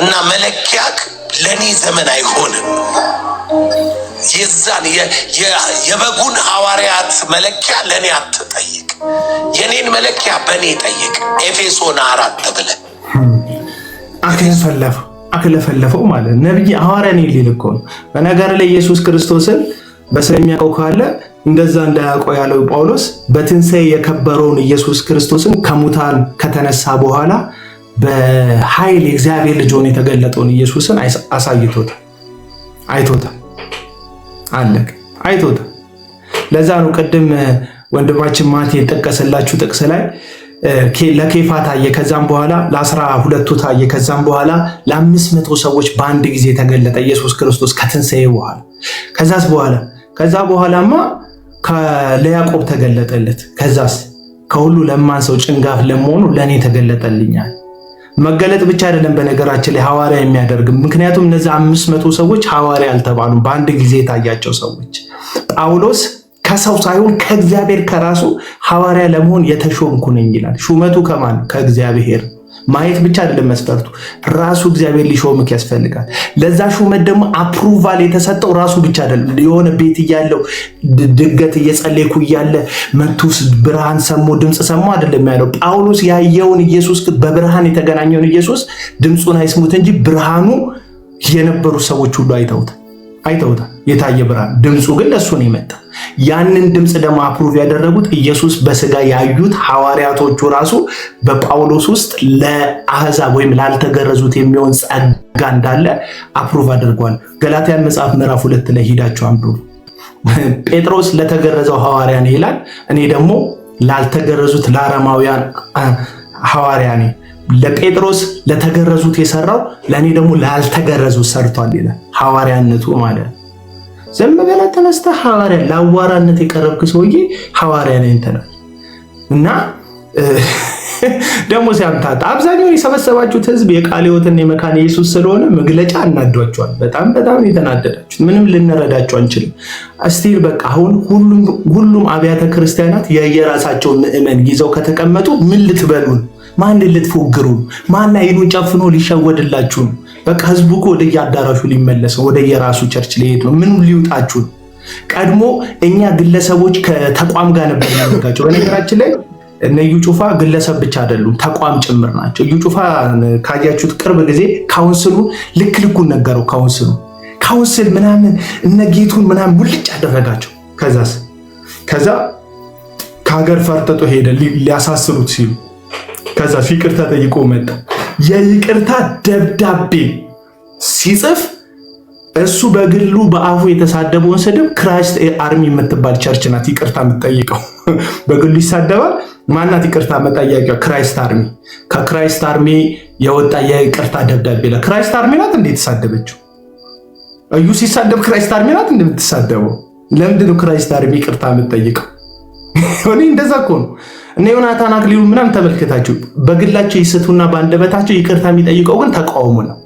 እና መለኪያክ ለኔ ዘመን አይሆንም። የዛን የበጉን ሐዋርያት መለኪያ ለኔ አትጠይቅ፣ የኔን መለኪያ በኔ ጠይቅ። ኤፌሶን 4 ብለ አክለፈለፈው ማለት ነብይ ሐዋርያ ነኝ ሊል እኮ ነው። በነገር ላይ ኢየሱስ ክርስቶስን በስለሚያውቀው ካለ እንደዛ እንዳያውቀው ያለው ጳውሎስ በትንሣኤ የከበረውን ኢየሱስ ክርስቶስን ከሙታን ከተነሳ በኋላ በኃይል የእግዚአብሔር ልጅ ሆኖ የተገለጠውን ኢየሱስን አሳይቶታል፣ አይቶታል፣ አለቀ፣ አይቶታል። ለዛ ነው ቅድም ወንድማችን ማቴ የጠቀሰላችሁ ጥቅስ ላይ ለኬፋ ታየ፣ ከዛም በኋላ ለ12 ታየ፣ ከዛም በኋላ ለ500 ሰዎች በአንድ ጊዜ ተገለጠ ኢየሱስ ክርስቶስ ከትንሣኤ በኋላ። ከዛ በኋላማ ለያዕቆብ ተገለጠለት። ከዛስ ከሁሉ ለማንሰው ጭንጋፍ ለመሆኑ ለእኔ ተገለጠልኛል። መገለጥ ብቻ አይደለም በነገራችን ላይ ሐዋርያ የሚያደርግ። ምክንያቱም እነዚህ 500 ሰዎች ሐዋርያ አልተባሉም፣ በአንድ ጊዜ የታያቸው ሰዎች። ጳውሎስ ከሰው ሳይሆን ከእግዚአብሔር ከራሱ ሐዋርያ ለመሆን የተሾምኩ ነኝ ይላል። ሹመቱ ከማን? ከእግዚአብሔር። ማየት ብቻ አይደለም መስፈርቱ፣ ራሱ እግዚአብሔር ሊሾምክ ያስፈልጋል። ለዛ ሹመት ደግሞ አፕሩቫል የተሰጠው ራሱ ብቻ አይደለም። የሆነ ቤት እያለው ድገት እየጸለይኩ እያለ መቱስ ብርሃን ሰሞ ድምፅ ሰሞ አይደለም ያለው። ጳውሎስ ያየውን ኢየሱስ በብርሃን የተገናኘውን ኢየሱስ ድምፁን አይስሙት እንጂ ብርሃኑ የነበሩ ሰዎች ሁሉ አይተውታል። የታየ ብርሃን፣ ድምፁ ግን ለሱ ነው የመጣ። ያንን ድምፅ ደግሞ አፕሩቭ ያደረጉት ኢየሱስ በስጋ ያዩት ሐዋርያቶቹ ራሱ በጳውሎስ ውስጥ ለአሕዛብ ወይም ላልተገረዙት የሚሆን ጸጋ እንዳለ አፕሩቭ አድርጓል። ገላትያን መጽሐፍ ምዕራፍ 2 ላይ ሄዳችሁ አንብቡ። ጴጥሮስ ለተገረዘው ሐዋርያ ነው ይላል፣ እኔ ደግሞ ላልተገረዙት ለአረማውያን ሐዋርያ ነኝ። ለጴጥሮስ ለተገረዙት የሰራው ለእኔ ደግሞ ላልተገረዙት ሰርቷል ይላል። ሐዋርያነቱ ማለት ዝም ብለህ ተነስተህ ሐዋርያ ለአዋራነት የቀረብክ ሰውዬ ሐዋርያ ነኝ እንተናል እና ደግሞ ሲያምታታ አብዛኛው የሰበሰባችሁት ህዝብ የቃለ ሕይወትና የመካነ ኢየሱስ ስለሆነ መግለጫ አናዷቸዋል። በጣም የተናደዳችሁት ምንም ልንረዳችሁ አንችልም። እስቲል በቃ አሁን ሁሉም አብያተ ክርስቲያናት የየራሳቸውን ምዕመን ይዘው ከተቀመጡ ምን ልትበሉን? ማን ልትፎግሩ? ማን አይኑን ጨፍኖ ሊሸወድላችሁ ነው? በቃ ህዝቡ እኮ ወደ የአዳራሹ ሊመለስ ነው፣ ወደ የራሱ ቸርች ሊሄድ ነው። ምን ሊውጣችሁ ነው? ቀድሞ እኛ ግለሰቦች ከተቋም ጋር ነበር የሚያደርጋቸው። በነገራችን ላይ እነ እዩ ጩፋ ግለሰብ ብቻ አይደሉም፣ ተቋም ጭምር ናቸው። እዩ ጩፋ ካያችሁት ቅርብ ጊዜ ካውንስሉን ልኩን ነገረው። ካውንስል ምናምን እነ ጌቱን ምናምን ሙልጭ አደረጋቸው። ከዛ ከሀገር ፈርጥጦ ሄደ ሊያሳስሩት ሲሉ ከዛ ይቅርታ ጠይቆ መጣ። የይቅርታ ደብዳቤ ሲጽፍ እሱ በግሉ በአፉ የተሳደበውን ስድብ ክራይስት አርሚ የምትባል ቸርች ናት ይቅርታ የምትጠይቀው። በግሉ ይሳደባል። ማናት ይቅርታ መጠያቂያ? ክራይስት አርሚ። ከክራይስት አርሚ የወጣ የይቅርታ ደብዳቤ ለክራይስት አርሚ ናት እንዴ የተሳደበችው? እዩ ሲሳደብ ክራይስት አርሚ ናት እንደምትሳደበው? ለምንድን ነው ክራይስት አርሚ ይቅርታ የምትጠይቀው? እኔ እንደዛ እኮ ነው። እነ ዮናታን አክሊሉ ምናምን ተመልከታችሁ፣ በግላቸው ይስቱና በአንደበታቸው ይቅርታ የሚጠይቀው ግን ተቃውሞ ነው።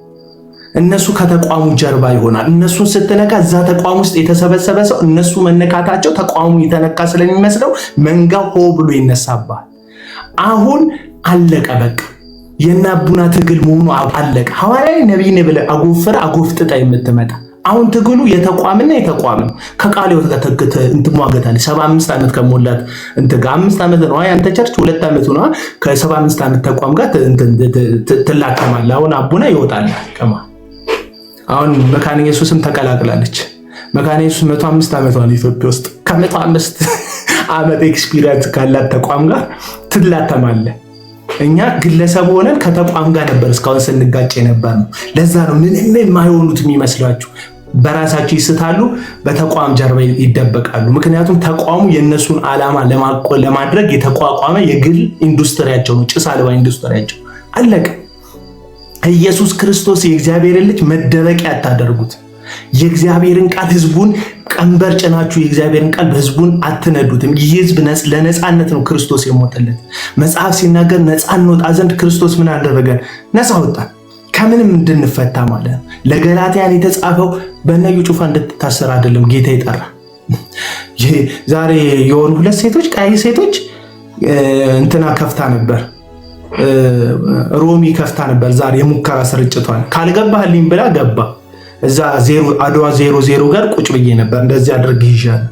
እነሱ ከተቋሙ ጀርባ ይሆናል። እነሱን ስትነካ እዛ ተቋም ውስጥ የተሰበሰበ ሰው እነሱ መነካታቸው ተቋሙ የተነካ ስለሚመስለው መንጋው ሆ ብሎ ይነሳባል። አሁን አለቀ በቃ። የናቡና ትግል መሆኑ አለቀ። ሐዋርያዊ ነብይ ነህ ብለህ አጎፍረ አጎፍጥጣ የምትመጣ አሁን ትግሉ የተቋምና የተቋም ነው። ከቃሌው ተከተከተ እንትሟገታል 75 ዓመት ከሞላት እንትጋ 5 ዓመት ነው አንተ ቸርች 2 ዓመት ነው ከ75 ዓመት ተቋም ጋር ትላከማለህ። አሁን አቡና ይወጣል ከማ አሁን መካነ ኢየሱስም ተቀላቅላለች። መካነ ኢየሱስ 105 ዓመት ነው ኢትዮጵያ ውስጥ ከ105 ዓመት ኤክስፒሪየንስ ካላት ተቋም ጋር ትላተማለህ። እኛ ግለሰብ ሆነን ከተቋም ጋር ነበር እስካሁን ስንጋጭ ነበር ነው። ለዛ ነው ምንም የማይሆኑት የሚመስላችሁ። በራሳቸው ይስታሉ፣ በተቋም ጀርባ ይደበቃሉ። ምክንያቱም ተቋሙ የነሱን ዓላማ ለማድረግ የተቋቋመ የግል ኢንዱስትሪያቸው ነው፣ ጭስ አልባ ኢንዱስትሪያቸው። አለቀ። ኢየሱስ ክርስቶስ የእግዚአብሔርን ልጅ መደበቂያ አታደርጉት። የእግዚአብሔርን ቃል ህዝቡን ቀንበር ጭናችሁ የእግዚአብሔርን ቃል በህዝቡን አትነዱትም። ይህ ህዝብ ለነፃነት ነው ክርስቶስ የሞተለት። መጽሐፍ ሲናገር ነፃ እንወጣ ዘንድ ክርስቶስ ምን አደረገን? ነፃ ወጣን። ከምንም እንድንፈታ ማለት ነው። ለገላትያን የተጻፈው በእነ እዩ ጩፋ እንድትታሰር አይደለም ጌታ ይጠራ። ዛሬ የሆኑ 2 ሴቶች ቀይ ሴቶች እንትና ከፍታ ነበር፣ ሮሚ ከፍታ ነበር። ዛሬ የሙከራ ስርጭቷን ካልገባህልኝ ብላ ገባ። እዛ አድዋ 00 ጋር ቁጭ ብዬ ነበር። እንደዚህ አድርግ ይሻል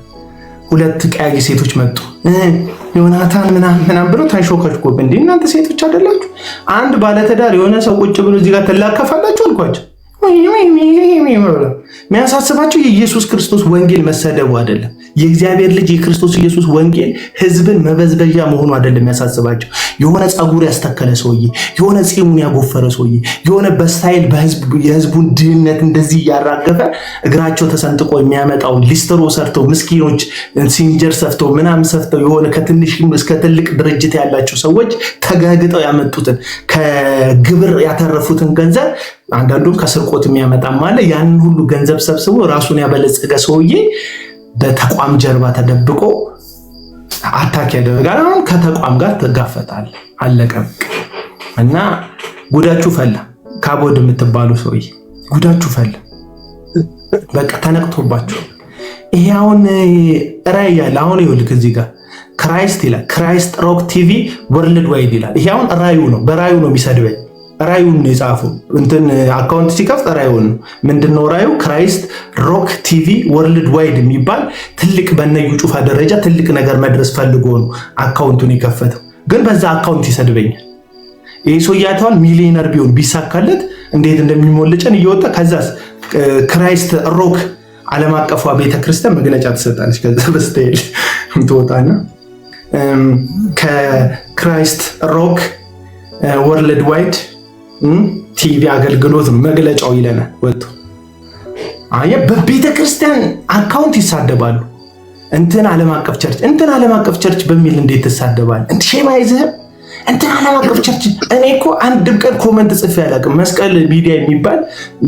2 ቀያይ ሴቶች መጡ። ዮናታን ምናምን ብሎ ተንሾከሽኮብ። እንዴ እናንተ ሴቶች አይደላችሁ? አንድ ባለትዳር የሆነ ሰው ቁጭ ብሎ እዚህ ጋር ትላከፋላችሁ አልኳቸው። የሚያሳስባቸው የኢየሱስ ክርስቶስ ወንጌል መሰደቡ አይደለም። የእግዚአብሔር ልጅ የክርስቶስ ኢየሱስ ወንጌል ህዝብን መበዝበዣ መሆኑ አይደለም የሚያሳስባቸው። የሆነ ጸጉር ያስተከለ ሰውዬ፣ የሆነ ጺሙን ያጎፈረ ሰውዬ፣ የሆነ በስታይል የህዝቡን ድህነት እንደዚህ እያራገፈ እግራቸው ተሰንጥቆ የሚያመጣውን ሊስትሮ ሰርተው ምስኪኖች ሲንጀር ሰፍተው ምናምን ሰፍተው የሆነ ከትንሽ እስከ ትልቅ ድርጅት ያላቸው ሰዎች ተጋግጠው ያመጡትን ከግብር ያተረፉትን ገንዘብ አንዳንዱም ከስርቆት የሚያመጣም አለ። ያንን ሁሉ ገንዘብ ሰብስቦ ራሱን ያበለጸገ ሰውዬ በተቋም ጀርባ ተደብቆ አታክ ያደርጋል። አሁን ከተቋም ጋር ትጋፈጣል። አለቀ እና ጉዳችሁ ፈላ። ካቦድ የምትባሉ ሰውዬ ጉዳችሁ ፈላ። በቃ ተነቅቶባችሁ። ይሄ አሁን ራእይ ያለ አሁን ይኸውልህ እዚህ ጋር ክራይስት ይላል። ክራይስት ሮክ ቲቪ ወርልድ ዋይድ ይላል። ይሄ አሁን ራእዩ ነው። በራእዩ ነው የሚሰድበኝ። ራዩን ነው የጻፈው። እንትን አካውንት ሲከፍት ራዩን ነው። ምንድነው ራዩ? ክራይስት ሮክ ቲቪ ወርልድ ዋይድ የሚባል ትልቅ በነዩ ጩፋ ደረጃ ትልቅ ነገር መድረስ ፈልጎ ነው አካውንቱን የከፈተው። ግን በዛ አካውንት ይሰድበኛል። ይሄ ሰው ያታውን ሚሊዮነር ቢሆን ቢሳካለት እንዴት እንደሚሞልጨን እየወጣ ከዛስ ክራይስት ሮክ ዓለም አቀፏ ቤተክርስቲያን መግለጫ ትሰጣለች። ከዛ በስተል እንትወጣና ከክራይስት ሮክ ወርልድ ዋይድ ቲቪ አገልግሎት መግለጫው ይለናል። ወጥቶ አየ በቤተ ክርስቲያን አካውንት ይሳደባሉ። እንትን ዓለም አቀፍ ቸርች በሚል እንዴት ትሳደባል? እንት ሼማ ይዘህ እንትን ዓለም አቀፍ ቸርች። እኔ እኮ አንድ ቀን ኮመንት ጽፌ አላውቅም። መስቀል ሚዲያ የሚባል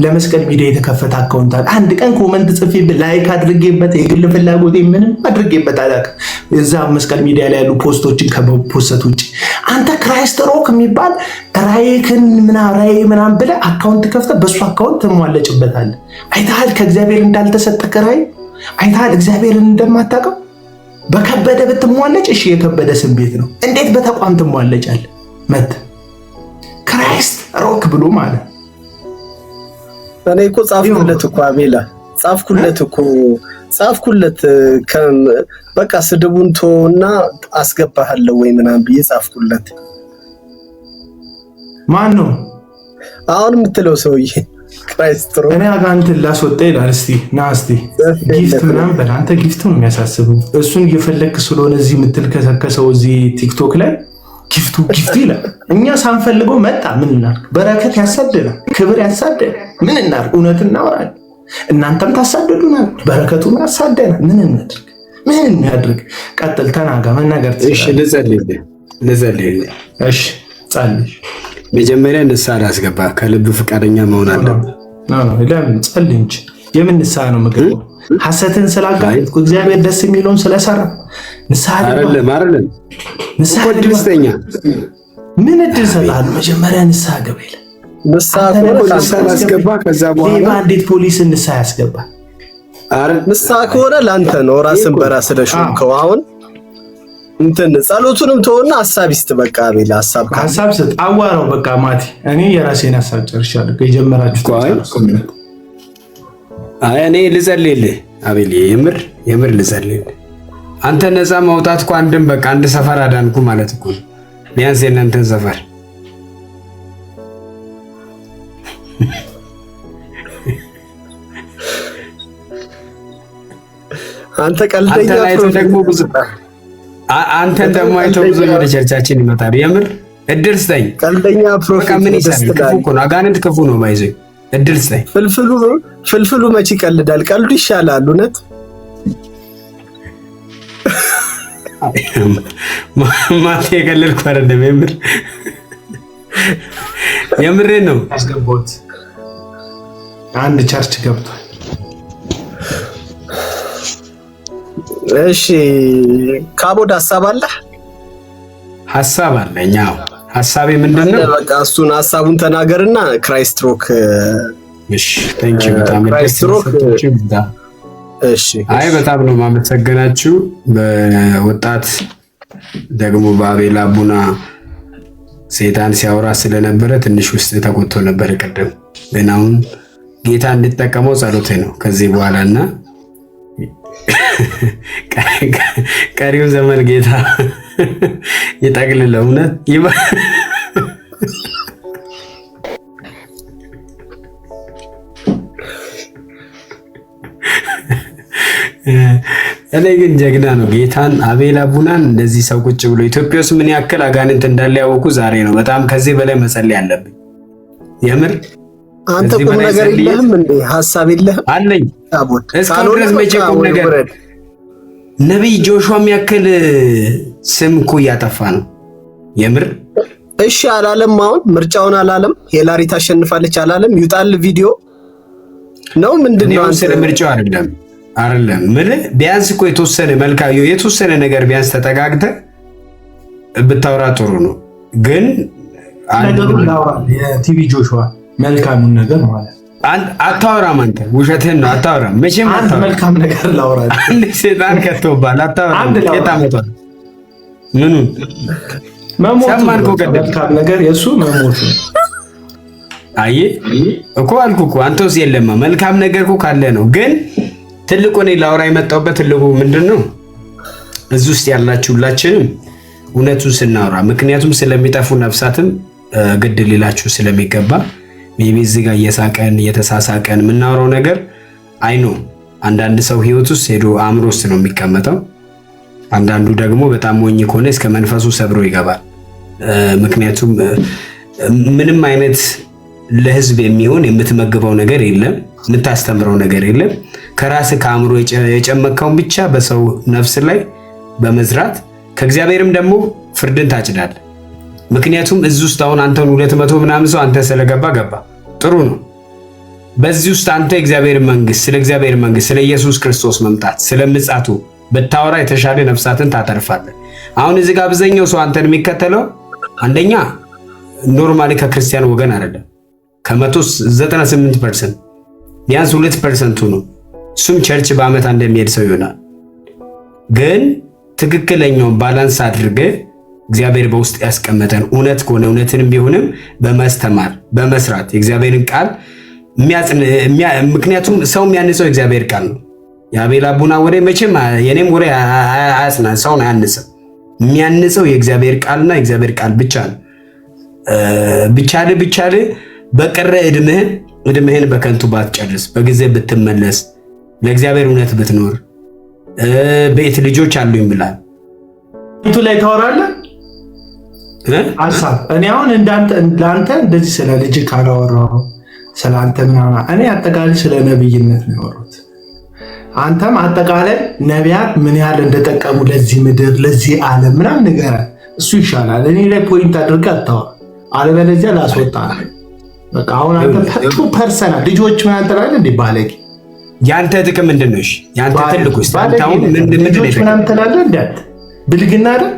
ለመስቀል ሚዲያ የተከፈተ አካውንት አለ። አንድ ቀን ኮመንት ጽፌ ላይክ አድርጌበት የግል ፍላጎቴ ምንም አድርጌበት አላውቅም። እዛ መስቀል ሚዲያ ላይ ያሉ ፖስቶችን ከፖስት ውጪ አንተ ክራይስት ሮክ የሚባል ራይክን ምናምን ብለህ አካውንት ከፍተህ በሱ አካውንት ትሟለጭበታለህ። አይተሃል ከእግዚአብሔር እንዳልተሰጠ ራይ አይተሃል እግዚአብሔርን እንደማታውቀው። በከበደ ብትሟለጭ እሺ፣ የከበደ ስም ቤት ነው። እንዴት በተቋም ትሟለጫለህ? መት ክራይስት ሮክ ብሎ ማለት እኔ እኮ ጻፍኩለት እኮ አቤላ ጻፍኩለት በቃ ስድቡን ተውና አስገባሃለሁ ወይ ምናምን ብዬ ጻፍኩለት። ማን ነው አሁን የምትለው ሰውዬ? ክራይስት ሮክ። እኔ አጋንንትን ላስወጣ ይላል። እስቲ ጊፍት ምናምን በል አንተ። ጊፍት ነው የሚያሳስበው። እሱን እየፈለግክ ስለሆነ እዚህ የምትልከሰከሰው እዚህ ቲክቶክ ላይ ጊፍቱ ይላል። እኛ ሳንፈልገው መጣ። ምን እናድርግ? በረከት ያሳደናል፣ ክብር ያሳደናል። ምን እናድርግ? እውነት እናወራለን። እናንተም ታሳደዱናል፣ በረከቱም ያሳደናል። ምን እናድርግ? ቀጥል፣ ተናጋ፣ መናገር። እሺ ልጸልይ። እሺ ጸልይ። መጀመሪያ ንስሐ ላስገባ። ከልብ ፈቃደኛ መሆን አለብህ። ለምን ጸልይ እንጂ የምን ንስሐ ነው የምገባው? ሐሰትን ስላጋለጥኩ እግዚአብሔር ደስ የሚለውን ስለሰራ ንስሐ አይደለም። ንስሐ ድስተኛ ምን እድል ሰጣለሁ? መጀመሪያ ንስሐ ገባ ይላል። ንስሐ ላስገባ። ከዛ በኋላ እንዴት ፖሊስ ንስሐ ያስገባ? ንስሐ ከሆነ ላንተ ነው፣ ራስን በራስ ለሾምከው። አሁን እንትን ጸሎቱንም ተወና ሐሳብ ይስጥ። በቃ አቤላ ሐሳብ ስጥ፣ አዋራው። በቃ ማቲ፣ እኔ የራሴን ሐሳብ ጨርሻለሁ። የጀመራችሁ እኔ ልጸልይልህ አቤል፣ የምር ልጸልይልህ። አንተ ነፃ ማውጣት እኮ አንድ ሰፈር አዳንኩ ማለት እኮ ነው። ቢያንስ የእናንተን ሰፈር አንተ ቀልደኛ ደግሞ ብዙ አንተን ደግሞ አይቶ ብዙ ወደ ቸርቻችን ይመጣሉ። የምር እድል ስጠኝ። ቀልደኛ ፕሮፌት ምን ይሰራል? ክፉ እኮ ነው። አጋንንት ክፉ ነው። ባይዘይ እድል ስጠኝ። ፍልፍሉ መቼ ይቀልዳል? ቀልዱ ይሻላል። እውነት ማቴ የቀለድኩ አይደለም። የምሬን ነው። አስገባሁት። አንድ ቸርች ገብቷል። እሺ ካቦድ ሐሳብ አለ? ሐሳብ አለኝ። ሐሳቤ ምንድነው? በቃ እሱን ሐሳቡን ተናገርና ክራይስት ሮክ። እሺ ታንኪ ዩ በጣም ክራይስት ሮክ። እሺ አይ በጣም ነው ማመሰግናችሁ። በወጣት ደግሞ በአቤል አቡና ሰይጣን ሲያወራ ስለነበረ ትንሽ ውስጥ ተቆጥቶ ነበር ቀደም። ግን አሁን ጌታ እንድጠቀመው ጸሎቴ ነው ከዚህ በኋላና ቀሪው ዘመን ጌታ ይጠቅልለው እውነት እኔ ግን ጀግና ነው ጌታን አቤል አቡናን እንደዚህ ሰው ቁጭ ብሎ ኢትዮጵያ ውስጥ ምን ያክል አጋንንት እንዳለ ያወቁ ዛሬ ነው። በጣም ከዚህ በላይ መጸለይ አለብኝ። የምር አንተ ቁም ነገር የለህም እንዴ? ሐሳብ የለህም? አለኝ። እስካሁን ድረስ መቼ ቁም ነገር ነብይ ጆሹዋ የሚያክል ስም እኮ እያጠፋ ነው። የምር እሺ አላለም? አሁን ምርጫውን አላለም? ሂላሪ ታሸንፋለች አላለም? ይውጣል ቪዲዮ ነው ምንድነው? አንተ ስለ ምርጫው አይደለም ምን ቢያንስ እኮ የተወሰነ ነገር ቢያንስ ተጠጋግተ ብታወራ ጥሩ ነው። ግን የቲቪ ጆሹዋ መልካሙን ነገር ማለት አታወራም። አንተ ውሸትህን ነው። አታወራም። መቼም አታወራም። መልካም ነገር ላውራ አንድ ሰይጣን ከተውባል። አታወራም። ጌታ መጣ ምኑ ሰማን እኮ መልካም ነገር የሱ መሞት ነው። አይ እኮ አልኩ እኮ አንተውስ የለማ መልካም ነገር እኮ ካለ ነው። ግን ትልቁ እኔ ላውራ የመጣሁበት ትልቁ ምንድነው እዚህ ውስጥ ያላችሁላችንም እውነቱን ስናወራ፣ ምክንያቱም ስለሚጠፉ ነፍሳትም ግድ ሊላችሁ ስለሚገባ ሜቢ እዚህ ጋር እየሳቀን እየተሳሳቀን የምናወራው ነገር አይኖ አንዳንድ ሰው ህይወት ውስጥ ሄዶ አእምሮ ውስጥ ነው የሚቀመጠው። አንዳንዱ ደግሞ በጣም ሞኝ ከሆነ እስከ መንፈሱ ሰብሮ ይገባል። ምክንያቱም ምንም አይነት ለህዝብ የሚሆን የምትመግበው ነገር የለም፣ የምታስተምረው ነገር የለም። ከራስህ ከአእምሮ የጨመቀውን ብቻ በሰው ነፍስ ላይ በመዝራት ከእግዚአብሔርም ደግሞ ፍርድን ታጭዳለህ። ምክንያቱም እዚህ ውስጥ አሁን አንተን 200 ምናምን ሰው አንተ ስለገባ ጥሩ ነው። በዚህ ውስጥ አንተ እግዚአብሔር መንግስት ስለ እግዚአብሔር መንግስት ስለ ኢየሱስ ክርስቶስ መምጣት ስለ ምጽአቱ ብታወራ የተሻለ ነፍሳትን ታተርፋለህ። አሁን እዚህ ጋር አብዛኛው ሰው አንተን የሚከተለው አንደኛ ኖርማሊ ከክርስቲያን ወገን አይደለም። ከ198% ቢያንስ 2% ነው። እሱም ቸርች በአመት እንደሚሄድ ሰው ይሆናል። ግን ትክክለኛውን ባላንስ አድርገህ እግዚአብሔር በውስጥ ያስቀመጠን እውነት ከሆነ እውነትንም ቢሆንም በማስተማር በመስራት የእግዚአብሔርን ቃል ምክንያቱም ሰው የሚያንጸው የእግዚአብሔር ቃል ነው። የአቤል አቡና ወሬ መቼም የኔም ወሬ አያጽናን፣ ሰውን አያንጽም። የሚያንጸው የእግዚአብሔር ቃልና የእግዚአብሔር ቃል ብቻ ነው። ብቻል በቀረ እድሜህን በከንቱ ባትጨርስ፣ በጊዜ ብትመለስ፣ ለእግዚአብሔር እውነት ብትኖር፣ ቤት ልጆች አሉኝ ብላል እንቱ ላይ ታወራለህ ሐሳብ። እኔ አሁን ለአንተ እንደዚህ ስለ ልጅ ካላወራሁ ስለ አንተ ምናምን እኔ አጠቃላይ ስለ ነብይነት ነው ያወራሁት። አንተም አጠቃላይ ነቢያት ምን ያህል እንደጠቀሙ ለዚህ ምድር ለዚህ ዓለም ምናምን ንገረን። እሱ ይሻላል። እኔ ላይ ፖይንት አድርገህ አታወራ፣ አለበለዚያ ላስወጣ። በቃ አሁን አንተ ፐርሰናል ልጆች ምናምን ትላለህ እንዴ? ባለጌ ያንተ ጥቅም ምንድን ነው? እሺ ያንተ ትልቁ ስታንታው ምንድን ነው ምናምን ትላለህ እንዴ? ብልግና አይደል?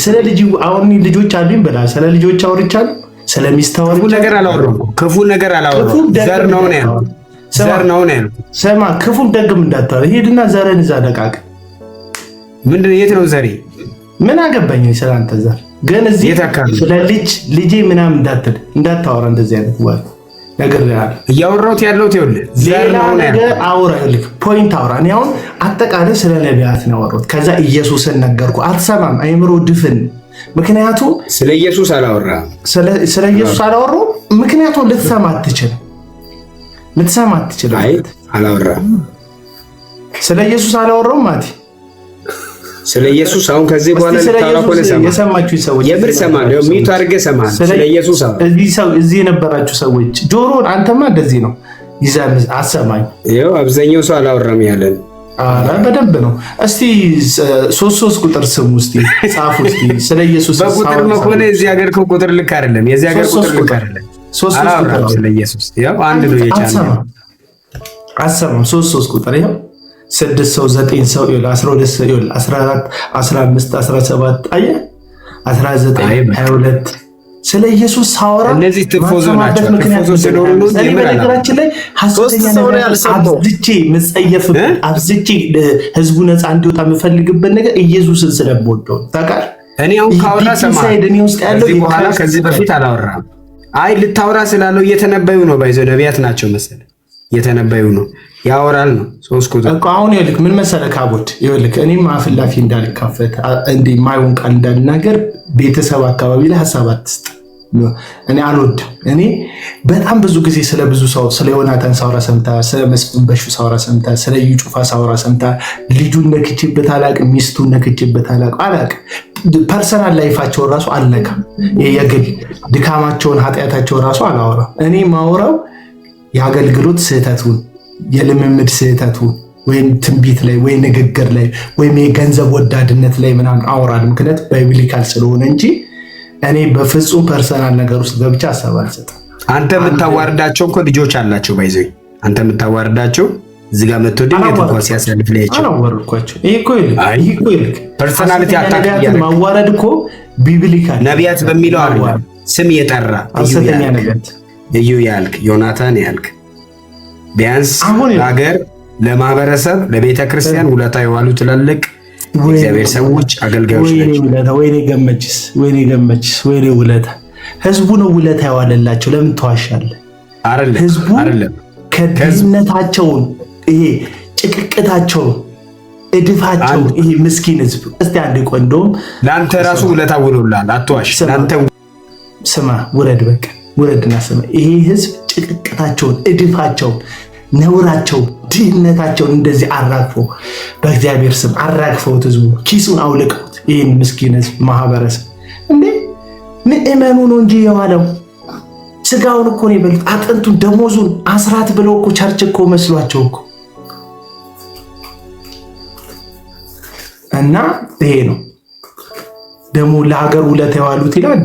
ስለ ልጅ አሁን ልጆች አሉኝ ብላ ስለ ልጆች አውርቻለሁ። ስለ ሚስት አውርቻለሁ። ክፉ ነገር አላወራሁም። ዘር ነው ያለው። ዘር ነው ያለው። ሰማ ክፉም ደግም እንዳታወራ። ሄድና ዘርን እዛ ደቃቅ። ምንድን ነው? የት ነው ዘሬ? ምን አገባኝ ስለአንተ ዘር። ግን እዚህ ስለ ልጄ ምናምን እንዳታወራ። እንደዚህ አይነት ወይ ነገር ያለ እያወራሁት ያለሁት ይኸውልህ፣ ዘር ነው ነገር አውራ። ይኸውልህ ፖይንት አውራ። እኔ አሁን አጠቃላይ ስለ ነቢያት ነው ያወራሁት። ከዛ ኢየሱስን ነገርኩ። አትሰማም፣ አይምሮ ድፍን። ምክንያቱም ስለ ኢየሱስ አላወራም። ስለ ኢየሱስ አላወራሁም። ምክንያቱም ልትሰማ አትችልም። አይ አላወራም። ስለ ኢየሱስ አላወራሁም ማለት ስለ ኢየሱስ አሁን ከዚህ በኋላ ልታወራ ሰማ። የሰማችሁ ሰዎች የምር ሰማለሁ። ሚቱ አድርገህ ሰማለህ። ስለ ኢየሱስ እዚህ የነበራችሁ ሰዎች ጆሮን አንተማ እንደዚህ ነው ይዘን አሰማኝ። ይኸው አብዛኛው ሰው አላወራም ያለን። አረ በደንብ ነው። እስቲ 3 ቁጥር ስሙ እስቲ ጻፉ እስቲ ስለ ኢየሱስ። በቁጥር መኮነ እዚህ ሀገር ቁጥር ልክ አይደለም። የዚህ ሀገር ቁጥር ልክ አይደለም። 3 ቁጥር ስለ ኢየሱስ ያው አንድ ነው የቻለው። አሰማም 3 ቁጥር ይኸው 6 ሰው 9 ሰው 12 ሰው 14 15 17 አየህ 19 22 ስለ ኢየሱስ ሳወራ እነዚህ ትፎዞ ናቸው። ትፎዞ ስለሆኑ ነው። በነገራችን ላይ ሐሰተኛ ነገር አብዝቼ መጸየፍ አብዝቼ ህዝቡ ነፃ እንዲወጣ የምፈልግበት ነገር ኢየሱስን ስለምወደው ታውቃለህ። እኔ አሁን ካወራ ሰማህ። በኋላ ከዚህ በፊት አላወራም። አይ ልታወራ ስላለው እየተነበዩ ነው። ባይዘው ነቢያት ናቸው መሰለህ እየተነበዩ ነው። ያወራል ነው 3 ቁጥር እኮ አሁን ይልክ ምን መሰለህ ካቦት ይልክ እኔም አፍላፊ እንዳልካፈት እንዴ ማይሆን ቃል እንዳልናገር ቤተሰብ አካባቢ ላይ ሐሳብ አትስጥ። እኔ አልወድም። እኔ በጣም ብዙ ጊዜ ስለ ብዙ ሰው ስለ ዮናታን ሳውራ ሰምታ፣ ስለ መስፍን በሹ ሳውራ ሰምታ፣ ስለ እዩ ጩፋ ሳውራ ሰምታ፣ ልጁን ነክቼበት አላቅም፣ ሚስቱን ነክቼበት አላቅም። ፐርሰናል ላይፋቸውን ራሱ አልነካም። የግል ድካማቸውን ኃጢአታቸውን ራሱ አላወራም። እኔ ማወራው የአገልግሎት ስህተቱን የልምምድ ስህተቱን ወይም ትንቢት ላይ ወይ ንግግር ላይ ወይም የገንዘብ ወዳድነት ላይ ምናምን አወራል። ምክንያት ባይብሊካል ስለሆነ እንጂ እኔ በፍጹም ፐርሰናል ነገር ውስጥ ገብቼ ሀሳብ አልሰጥም። አንተ የምታዋርዳቸው እኮ ልጆች አላቸው። ባይዘይ አንተ የምታዋርዳቸው እዚህ ጋር መጥቶ ድንገት እንኳን ሲያሳልፍ ላይቸው አላወርድኳቸው። ይሄ እኮ ይልክ ፐርሰናሊቲ አታክ ማዋረድ እኮ ቢብሊካል ነቢያት በሚለው አይደለም ስም የጠራ እዩ ያልክ ዮናታን ያልክ ቢያንስ ለሀገር ለማህበረሰብ ለቤተ ክርስቲያን ውለታ የዋሉ ትላልቅ እግዚአብሔር ሰዎች አገልጋዮች ናቸው። ወይኔ ገመችስ ወይኔ ውለታ ህዝቡ ነው ውለታ ያዋለላቸው። ለምን ተዋሻለህ? ህዝቡ ከድህነታቸውን ይሄ ጭቅቅታቸውን እድፋቸውን ይሄ ምስኪን ህዝብ እስቲ አንድ ቆንዶም ለአንተ ራሱ ውለታ ውሎላል። አትዋሽ። ለአንተ ስማ ውረድና ስማ። ይሄ ህዝብ ጭቅቅታቸውን እድፋቸውን ነውራቸውን ድህነታቸውን እንደዚህ አራግፈው በእግዚአብሔር ስም አራግፈውት ህዝቡ ኪሱን አውልቀውት ይህን ምስኪን ህዝብ ማህበረሰብ እንዴ ምእመኑ ነው እንጂ የዋለው ስጋውን እኮ ነው የበሉት፣ አጥንቱን ደሞዙን አስራት ብለው እኮ ቸርች እኮ መስሏቸው እኮ እና ይሄ ነው ደግሞ ለሀገር ውለታ የዋሉት ይላል።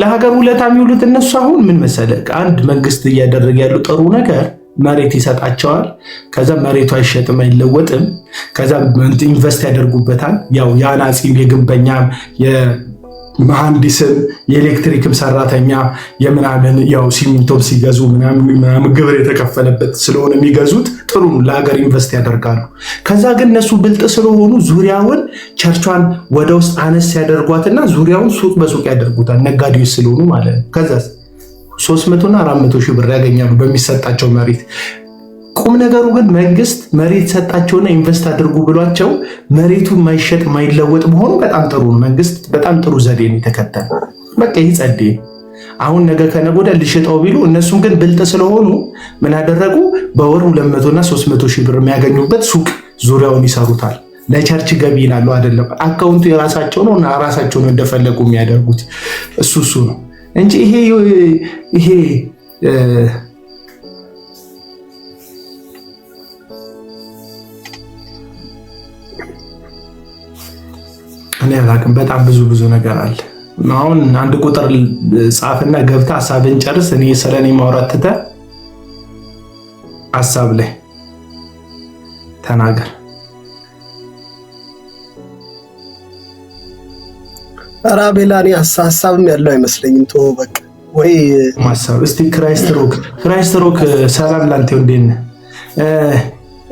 ለሀገር ውለታ የሚውሉት እነሱ አሁን ምን መሰለህ አንድ መንግስት እያደረገ ያለው ጥሩ ነገር መሬት ይሰጣቸዋል። ከዛ መሬቱ አይሸጥም አይለወጥም። ከዛ ኢንቨስት ያደርጉበታል። ያው የአናጺም የግንበኛም የመሐንዲስም የኤሌክትሪክም ሰራተኛ የምናምን ያው ሲሚንቶም ሲገዙ ምናምን ግብር የተከፈለበት ስለሆነ የሚገዙት ጥሩ ለሀገር ኢንቨስት ያደርጋሉ። ከዛ ግን እነሱ ብልጥ ስለሆኑ ዙሪያውን ቸርቿን ወደ ውስጥ አነስ ያደርጓትና ዙሪያውን ሱቅ በሱቅ ያደርጉታል። ነጋዴዎች ስለሆኑ ማለት ነው። ከዛ 300 እና 400 ሺህ ብር ያገኛሉ በሚሰጣቸው መሬት። ቁም ነገሩ ግን መንግስት መሬት ሰጣቸውና ኢንቨስት አድርጉ ብሏቸው መሬቱ ማይሸጥ ማይለወጥ መሆኑ በጣም ጥሩ ነው። መንግስት በጣም ጥሩ ዘዴ ነው የተከተለ። በቃ ይጸዴ አሁን ነገ ከነገ ወዲያ ልሽጠው ቢሉ እነሱም ግን ብልጥ ስለሆኑ ምን አደረጉ? በወር 200 እና 300 ሺህ ብር የሚያገኙበት ሱቅ ዙሪያውን ይሰሩታል። ለቸርች ገቢ ይላሉ አይደለም። አካውንቱ የራሳቸው ነው እና ራሳቸው ነው እንደፈለጉ የሚያደርጉት። እሱ ነው እንጂ ይሄ እኔ አላቅም። በጣም ብዙ ነገር አለ። አሁን አንድ ቁጥር ጻፍና ገብታ ሐሳብን ጨርስ። እኔ ስለኔ ማውራት ትተህ ሐሳብ ላይ ተናገር። አራቤላኒ ሐሳብም ያለው አይመስለኝም። ቶ በቃ ወይ ማሳብ እስቲ ክራይስት ሮክ ሰላም ላንተ እንዴት ነህ?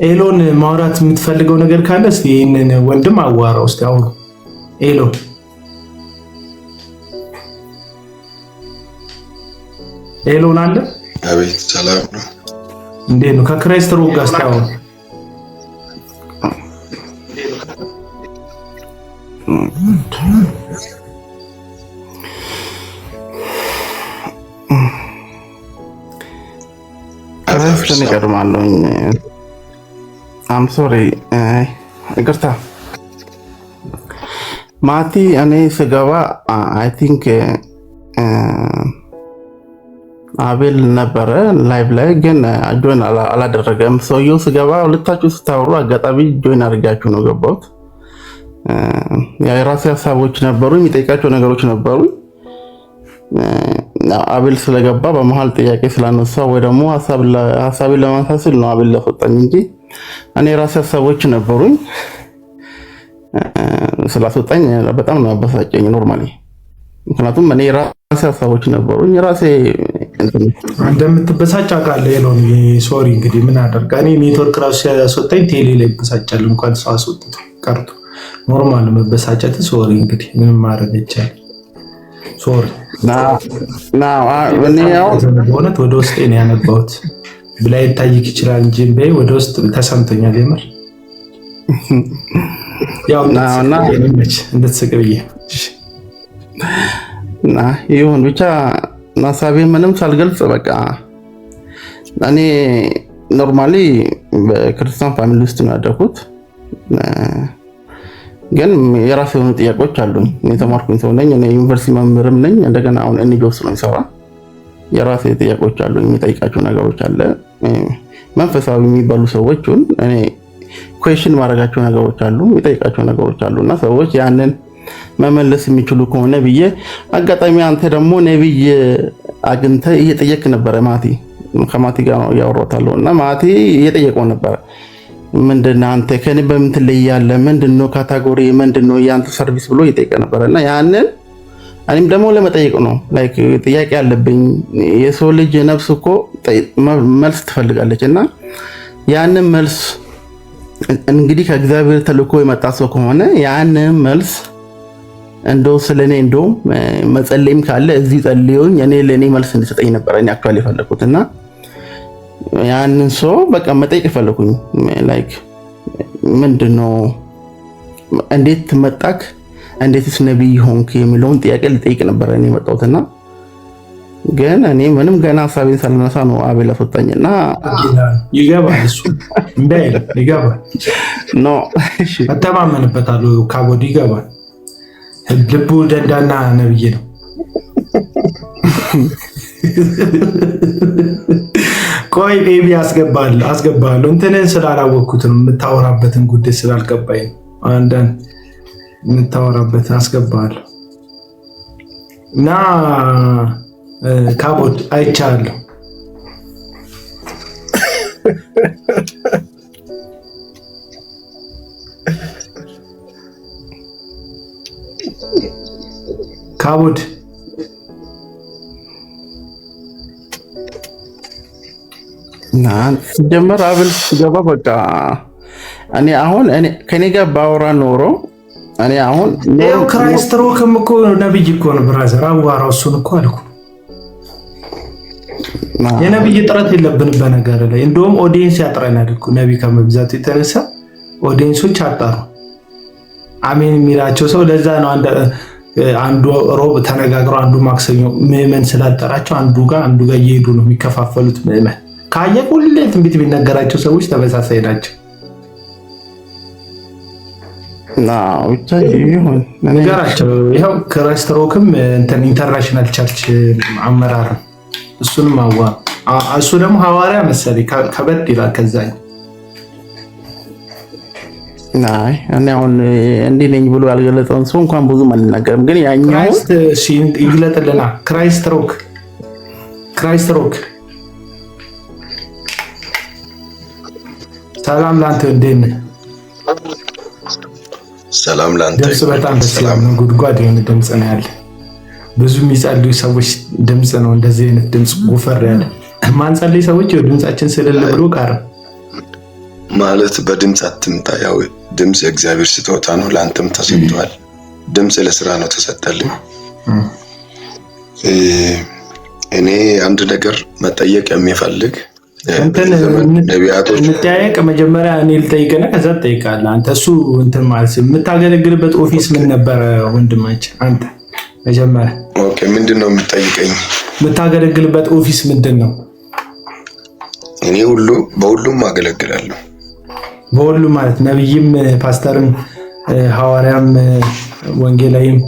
ኤሎን ማውራት የምትፈልገው ነገር ካለ እስቲ ይሄንን ወንድም አዋራው እስቲ አሁን ኤሎን አለ? አቤት ሰላም ነው። እንዴት ነው ከክራይስት ሮክ ጋር እስቲ አሁን አረፍትን ይቀድማለሁኝ። አም ሶሪ ይቅርታ ማቲ። እኔ ስገባ አይ ቲንክ አቤል ነበረ ላይቭ ላይ ግን ጆይን አላደረገም ሰውየው። ስገባ ሁለታችሁ ስታወሩ አጋጣሚ ጆይን አድርጋችሁ ነው ገባሁት። የራሴ ሀሳቦች ነበሩ፣ የሚጠይቃቸው ነገሮች ነበሩ። አቤል ስለገባ በመሀል ጥያቄ ስላነሳ ወይ ደግሞ ሀሳቤን ለማንሳት ስል ነው አቤል ለፈጠኝ እንጂ እኔ የራሴ ሀሳቦች ነበሩኝ። ስላስወጣኝ በጣም ነው አበሳጨኝ ኖርማሊ። ምክንያቱም እኔ የራሴ ሀሳቦች ነበሩኝ። የራሴ እንደምትበሳጭ አውቃለሁ። የለውም ሶሪ እንግዲህ ምን አደርጋ እኔ ኔትወርክ ራሱ ሲያስወጣኝ ቴሌ ላይ ይበሳጫል። እንኳን ሰው አስወጥቶ ቀርቶ ኖርማል መበሳጨት ሶሪ እንግዲህ ምንም ማድረግ አይቻልም። ሶሪ እኔ ያው በእውነት ወደ ውስጤ ነው ያነባሁት። ብላ ይታይክ ይችላል እንጂ በይ ወደ ውስጥ ተሰምቶኛል የምር ያው እንድትስቅ ብዬ እና ይሁን ብቻ ናሳቤ ምንም ሳልገልጽ በቃ እኔ ኖርማሊ በክርስቲያን ፋሚሊ ውስጥ ነው ያደኩት። ግን የራሴ የሆኑ ጥያቄዎች አሉኝ። እኔ ተማርኩኝ ሰው ነኝ። እኔ ዩኒቨርሲቲ መምህርም ነኝ። እንደገና አሁን ኤንጂኦስ ነው የሚሰራ። የራሴ ጥያቄዎች አሉኝ። የሚጠይቃቸው ነገሮች አለ። መንፈሳዊ የሚባሉ ሰዎችን እኔ ኩዌሽን ማድረጋቸው ነገሮች አሉ፣ የሚጠይቃቸው ነገሮች አሉና ሰዎች ያንን መመለስ የሚችሉ ከሆነ ብዬ አጋጣሚ አንተ ደግሞ ነብይ አግኝተህ እየጠየቅ ነበረ። ከማቲ ጋር ነው ያወራታለሁ እና ማቲ እየጠየቀው ነበረ ምንድነው አንተ ከኔ በምን ትለያለህ? ምንድነው ካታጎሪ ምንድነው ያንተ ሰርቪስ ብሎ እየጠየቀ ነበርና ያንን እኔም ደግሞ ለመጠየቅ ነው ላይክ ጥያቄ አለብኝ። የሰው ልጅ ነፍስ እኮ መልስ ትፈልጋለች እና ያንን መልስ እንግዲህ ከእግዚአብሔር ተልኮ የመጣ ሰው ከሆነ ያንን መልስ እንደው ስለኔ እንደው መጸለይም ካለ እዚህ ጸልዩኝ እኔ ለኔ መልስ እንድሰጠኝ ነበር እኔ አክቹአሊ ፈለኩትና ያንን ሰው በቃ መጠየቅ ፈለኩኝ። ላይክ ምንድነው እንዴት መጣክ እንዴትስ ነብይ ሆንክ የሚለውን ጥያቄ ልጠይቅ ነበር እኔ መጣሁትና ግን እኔ ምንም ገና ሐሳቤን ሳልነሳ ነው አቤል አስወጣኝና ይገባል እሱ እንዳይል ይገባል ኖ እሺ አተማመንበታለሁ ካቦዲ ይገባል ልቡ ደንዳና ነብይ ነው። ቆይ ቤቢ አስገባለሁ እንትንን ስላላወቅኩት ነው የምታወራበትን ጉዳይ ስላልገባኝ አንዳንድ የምታወራበት አስገባለሁ እና ካቦድ አይቻለሁ ካቦድ ጀመር አብል ሲገባ በቃ እኔ አሁን ከኔ ጋር ባወራ ኖሮ እኔ አሁን ነው ክራይስት ሮክም እኮ ነብይ እኮ ነው ብራዘር አዋራው እሱን እኮ አልኩ። የነብይ ጥረት የለብንም በነገር ላይ እንደውም ኦዲየንስ ያጥረናል እኮ ነብይ ከመብዛቱ የተነሳ ኦዲየንሶች አጣሩ አሜን የሚላቸው ሰው ለዛ ነው አንዱ ሮብ ተነጋግረው አንዱ ማክሰኞ ምዕመን ስላጠራቸው አንዱ ጋር እየሄዱ ነው የሚከፋፈሉት። ምዕመን ካየ ሁሌ ትንቢት የሚነገራቸው ሰዎች ተመሳሳይ ናቸው። ብቻ ይሁን ነገራቸው። ይኸው ክራይስት ሮክም ኢንተርናሽናል ቸርች አመራር እሱንም እሱ ደግሞ ሐዋርያ መሰለኝ ከበድ ይላል ከዛኝ እኔ አሁን እንዲህ ነኝ ብሎ ያልገለጸውን ሰው እንኳን ብዙም አልናገርም። ግን ያኛው ክራይስት ይግለጥልና ክራይስት ሮክ ሰላም ላንተ እንደነ ሰላም ላንተ ድምጽ በጣም ደስ ይላል። ጉድጓድ የሆነ ድምጽ ነው ያለ። ብዙ የሚጸልዩ ሰዎች ድምጽ ነው እንደዚህ አይነት ድምጽ ጉፈር ያለ። ማንጸልይ ሰዎች ድምጻችን ስለለ ብሎ ቀረ ማለት በድምጽ አትምጣ። ያው ድምጽ የእግዚአብሔር ስጦታ ነው፣ ላንተም ተሰጥቷል። ድምጽ ለስራ ነው ተሰጠልኝ። እኔ አንድ ነገር መጠየቅ የሚፈልግ ነቢያቶች እንጠያየቅ። መጀመሪያ እኔ ልጠይቅና ከዛ ትጠይቃለህ አንተ። እሱ እንትን ማለት የምታገለግልበት ኦፊስ ምን ነበረ ወንድማችን? አንተ መጀመሪያ ኦኬ፣ ምንድነው የምትጠይቀኝ? የምታገለግልበት ኦፊስ ምንድነው? እኔ በሁሉም አገለግላለሁ። በሁሉም ማለት ነብይም፣ ፓስተርም፣ ሐዋርያም፣ ወንጌላዊም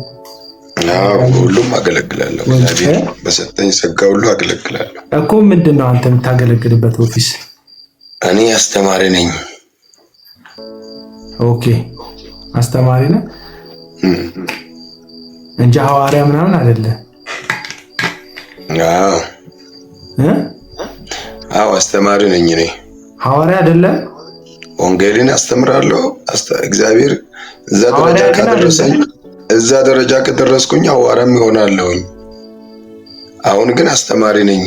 ሁሉም አገለግላለሁ። እግዚአብሔር በሰጠኝ ጸጋ ሁሉ አገለግላለሁ እኮ። ምንድነው አንተ የምታገለግልበት ኦፊስ? እኔ አስተማሪ ነኝ። ኦኬ፣ አስተማሪ ነህ እንጂ ሐዋርያ ምናምን አይደለም። አዎ አስተማሪ ነኝ እኔ። ሐዋርያ አይደለም። ወንጌልን አስተምራለሁ። እግዚአብሔር እዛ ደረጃ ከደረስኩኝ ሐዋርያም ይሆናለሁኝ። አሁን ግን አስተማሪ ነኝ።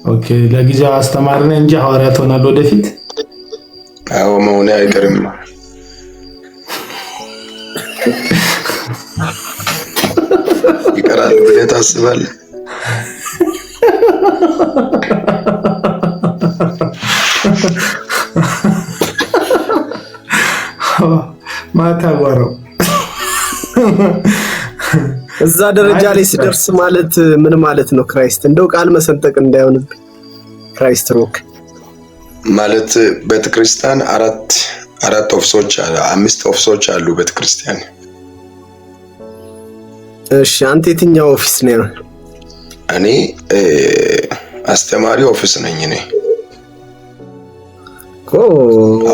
ኦኬ፣ ለጊዜው አስተማሪ ነኝ እንጂ ሐዋርያ ትሆናለህ ወደፊት? አዎ መሆኔ አይቀርም። ይቀራል ብለህ ታስባለህ? አታጓራው። እዛ ደረጃ ላይ ሲደርስ ማለት ምን ማለት ነው? ክራይስት እንደው ቃል መሰንጠቅ እንዳይሆንብኝ ክራይስት ሮክ ማለት ቤተክርስቲያን አራት ኦፊሶች አምስት ኦፊሶች አሉ ቤተክርስቲያን። እሺ አንተ የትኛው ኦፊስ ነው? እኔ አስተማሪ ኦፊስ ነኝ። እኔ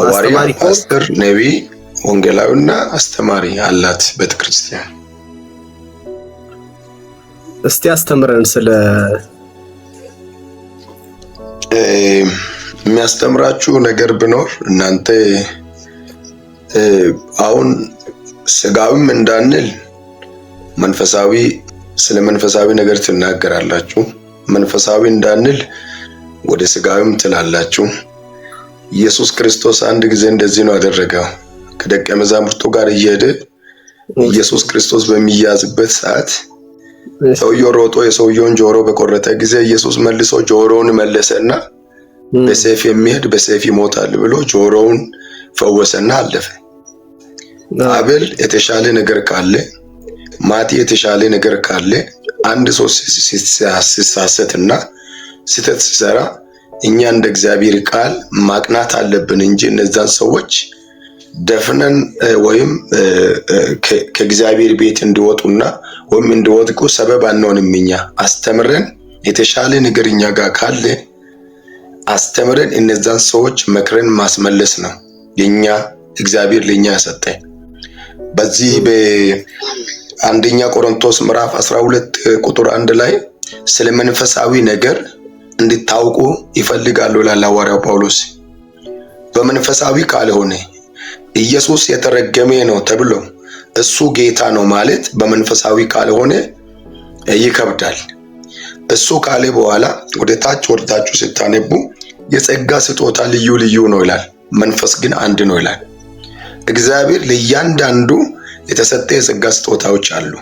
አስተማሪ ፓስተር፣ ነቢይ፣ ወንጌላዊና አስተማሪ አላት ቤተክርስቲያን። እስቲ አስተምረን ስለ የሚያስተምራችሁ ነገር ቢኖር እናንተ አሁን ስጋዊም እንዳንል መንፈሳዊ ስለ መንፈሳዊ ነገር ትናገራላችሁ፣ መንፈሳዊ እንዳንል ወደ ስጋዊም ትላላችሁ። ኢየሱስ ክርስቶስ አንድ ጊዜ እንደዚህ ነው ያደረገው። ከደቀ መዛሙርቱ ጋር እየሄደ ኢየሱስ ክርስቶስ በሚያዝበት ሰዓት ሰውየው ሮጦ የሰውየውን ጆሮ በቆረጠ ጊዜ ኢየሱስ መልሶ ጆሮውን መለሰና በሰይፍ የሚሄድ በሰይፍ ይሞታል ብሎ ጆሮውን ፈወሰና አለፈ። አቤል የተሻለ ነገር ካለ፣ ማቲ የተሻለ ነገር ካለ፣ አንድ ሰው ሲሳሳትና ስህተት ሲሰራ እኛ እንደ እግዚአብሔር ቃል ማቅናት አለብን እንጂ እነዛን ሰዎች ደፍነን ወይም ከእግዚአብሔር ቤት እንዲወጡና ወይም እንዲወድቁ ሰበብ አንሆንም። እኛ አስተምረን የተሻለ ነገር እኛ ጋር ካለ አስተምረን እነዛን ሰዎች መክረን ማስመለስ ነው የኛ እግዚአብሔር ለኛ ያሰጠን። በዚህ በአንደኛ ቆሮንቶስ ምዕራፍ 12 ቁጥር 1 ላይ ስለ መንፈሳዊ ነገር እንድታውቁ ይፈልጋሉ ይላል ሐዋርያው ጳውሎስ። በመንፈሳዊ ካልሆነ ኢየሱስ የተረገመ ነው ተብሎ እሱ ጌታ ነው ማለት በመንፈሳዊ ካልሆነ ይከብዳል። እሱ ካለ በኋላ ወደ ታች ወርዳችሁ ስታነቡ የጸጋ ስጦታ ልዩ ልዩ ነው ይላል፣ መንፈስ ግን አንድ ነው ይላል። እግዚአብሔር ለእያንዳንዱ የተሰጠ የጸጋ ስጦታዎች አሉ።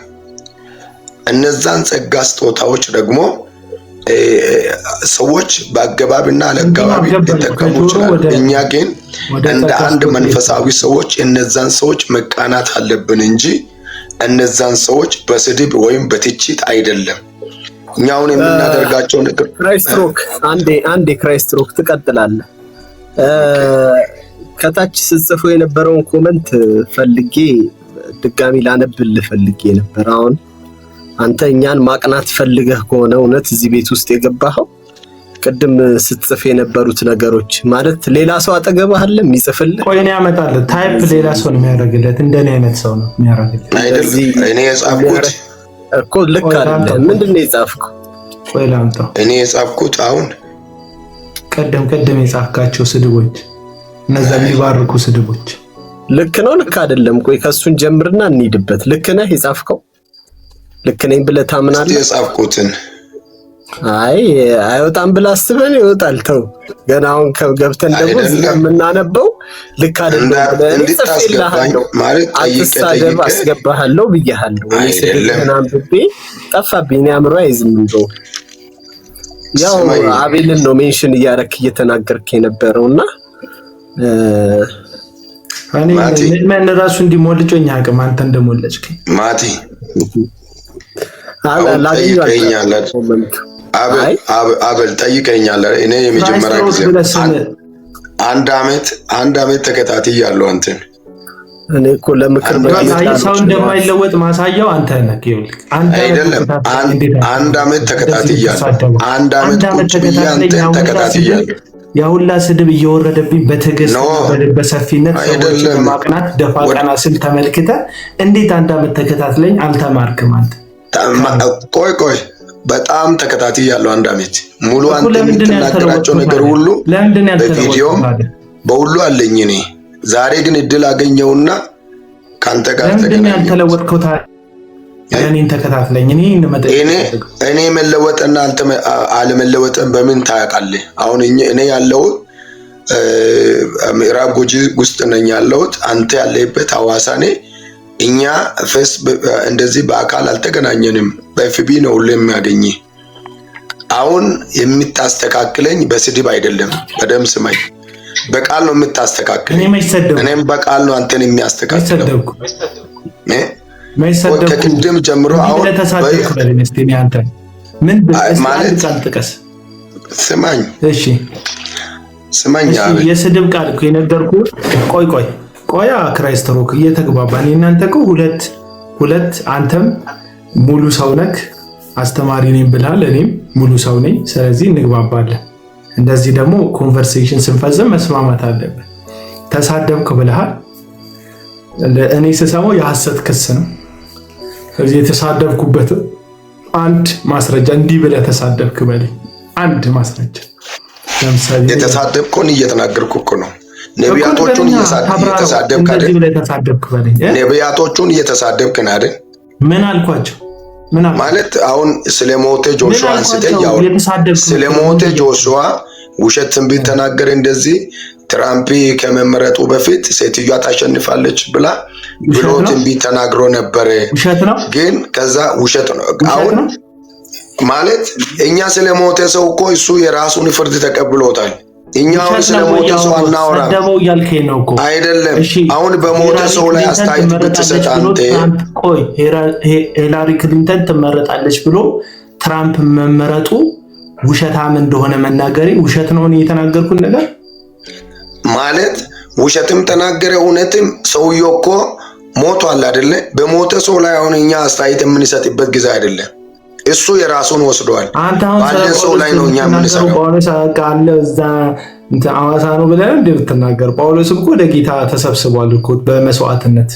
እነዛን ጸጋ ስጦታዎች ደግሞ ሰዎች በአገባብና አለአገባብ ሊጠቀሙ ይችላሉ። እኛ ግን እንደ አንድ መንፈሳዊ ሰዎች እነዛን ሰዎች መቃናት አለብን እንጂ እነዛን ሰዎች በስድብ ወይም በትችት አይደለም። እኛውን የምናደርጋቸው ነገር ክራይስትሮክ አንዴ ክራይስትሮክ ትቀጥላለህ። ከታች ስጽፎ የነበረውን ኮመንት ፈልጌ ድጋሚ ላነብልህ ፈልጌ ነበር። አሁን አንተ እኛን ማቅናት ፈልገህ ከሆነ እውነት እዚህ ቤት ውስጥ የገባኸው ቅድም ስትጽፍ የነበሩት ነገሮች ማለት ሌላ ሰው አጠገብህ አለ የሚጽፍልህ? ቆይ እኔ አመጣለሁ። ታይፕ ሌላ ሰው ነው የሚያደርግለት፣ እንደኔ አይነት ሰው ነው የሚያደርግለት። አይደለም እኔ የጻፍኩት እኮ ልክ አይደለም። ምንድነው የጻፍከው? ቆይ ላምጣው። እኔ የጻፍኩት አሁን ቀደም የጻፍካቸው ስድቦች፣ እነዛ የሚባርኩ ስድቦች ልክ ነው ልክ አይደለም? ቆይ ከሱን ጀምርና እንሂድበት። ልክ ነህ የጻፍከው? ልክ ነኝ ብለህ ታምናለህ? የጻፍኩትን አይ አይወጣም ብለህ አስበን ይወጣል። ተው ገና አሁን ገብተን ደግሞ የምናነበው ልክ አይደለም ብለህ እንድታስገባኝ ማለት ጠይቀህ አስገባሃለሁ ብያለሁ። እኔ ስለምን አንብቤ ጠፋብኝ አእምሮ አይዝም እንደው ያው አቤልን ነው ሜንሽን እያደረክ እየተናገርክ የነበረውና ማን ራሱ እንዲሞልጮኝ አቅም አንተ እንደሞለጭክ ማቲ አበል ጠይቀኛለህ። እኔ የመጀመሪያ ጊዜ አንድ አመት ተከታትያለሁ አንተን። እኔ እኮ ለምክር ሰው እንደማይለወጥ ማሳያው አንተ ነህ። አይደለም አንድ አመት ተከታትያለሁ። አንድ አመት ቁጭ ብዬ አንተን ተከታትያለሁ። ያሁላ ስድብ እየወረደብኝ በትዕግስት በሰፊነት ሰዎች ማቅናት ደፋ ቀና ስል ተመልክተ እንዴት አንድ አመት ተከታትለኝ አልተማርክም አንተ? ቆይ በጣም ተከታትያለሁ። አንድ አመት ሙሉ አንተ የምትናገራቸው ነገር ሁሉ በቪዲዮም በሁሉ አለኝ። እኔ ዛሬ ግን እድል አገኘውና ካንተ ጋር ተገናኘሁ። እኔን ተከታትለኝ እኔ መለወጥና አንተ አለመለወጥን በምን ታውቃለህ? አሁን እኔ ያለሁት ምዕራብ ጉጂ ውስጥ ነኝ ያለሁት፣ አንተ ያለህበት ሐዋሳ ነህ። እኛ እንደዚህ በአካል አልተገናኘንም። በኤፍቢ ነው ሁሉ የሚያገኝ። አሁን የምታስተካክለኝ በስድብ አይደለም። በደም ስማኝ። በቃል ነው የምታስተካክል። እኔም በቃል ነው አንተን የሚያስተካክለው። ከቅድም ጀምሮ አሁን ማለት ስማኝ፣ እሺ ስማኝ፣ የስድብ ቃል እኮ የነገርኩህ። ቆይ ክራይስት ሮክ እየተግባባን እናንተ እኮ ሁለት አንተም ሙሉ ሰው ነህ፣ አስተማሪ ነኝ ብለሃል፣ እኔም ሙሉ ሰው ነኝ። ስለዚህ እንግባባለን። እንደዚህ ደግሞ ኮንቨርሴሽን ስንፈጽም መስማማት አለብን። ተሳደብክ ብለሃል፣ እኔ ስሰማው የሐሰት ክስ ነው። ስለዚህ የተሳደብኩበት አንድ ማስረጃ እንዲህ ብለህ ተሳደብክ በለኝ፣ አንድ ማስረጃ። ለምሳሌ የተሳደብኩን እየተናገርኩ እኮ ነው። ነቢያቶቹን እየተሳደብክ አይደል? ነቢያቶቹን እየተሳደብክ አይደል? ምን አልኳቸው? ማለት አሁን ስለሞተ ጆሹዋ አንስተህ ያው ስለሞተ ጆሹዋ ውሸት ትንቢት ተናገረ። እንደዚህ ትራምፕ ከመመረጡ በፊት ሴትዮዋ ታሸንፋለች ብሎ ትንቢት ተናግሮ ነበር። ግን ከዛ ውሸት ነው። አሁን ማለት እኛ ስለሞተ ሰው እኮ እሱ የራሱን ፍርድ ተቀብሎታል። እኛ አሁን ስለሞተ ሰው አናወራም አይደለም። አሁን በሞተ ሰው ላይ አስተያየት ብትሰጥ አንተ ቆይ ሂላሪ ክሊንተን ትመረጣለች ብሎ ትራምፕ መመረጡ ውሸታም እንደሆነ መናገሬ ውሸት ነው የተናገርኩት ነገር ማለት ውሸትም ተናገረ እውነትም ሰውየው እኮ ሞቷል አይደለ? በሞተ ሰው ላይ አሁን እኛ አስተያየት የምንሰጥበት ጊዜ አይደለም። እሱ የራሱን ወስዷል። ባለ ሰው ላይ ነው እኛ የምንሰራው። ጳውሎስ አቃለ እዛ አዋሳ ነው ብለህ እንደምትናገር ጳውሎስ እኮ ወደ ጌታ ተሰብስቧል እኮ በመስዋዕትነት።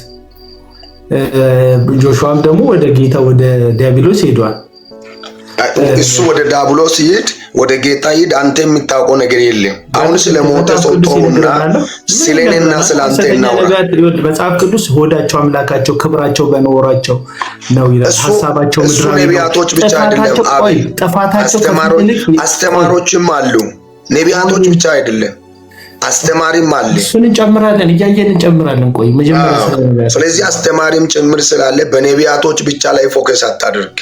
ጆሹዋም ደግሞ ወደ ጌታ ወደ ዲያብሎስ ሄዷል። እሱ ወደ ዲያብሎስ ይሄድ ወደ ጌታ ይሄድ፣ አንተ የምታውቀው ነገር የለም። አሁን ስለሞተ ሰው ተውና ስለኔና ስላንተ እናውራ። መጽሐፍ ቅዱስ ሆዳቸው አምላካቸው ክብራቸው በኖራቸው ነው ይላል። ሐሳባቸው ምድራዊ ነው። ነቢያቶች ብቻ አይደለም አቤል፣ አስተማሪዎችም አሉ። ነቢያቶች ብቻ አይደለም አስተማሪም አለ። እሱን እንጨምራለን፣ እያየን እንጨምራለን። ቆይ መጀመሪያ ስለዚህ አስተማሪም ጭምር ስላለ በነቢያቶች ብቻ ላይ ፎከስ አታድርግ።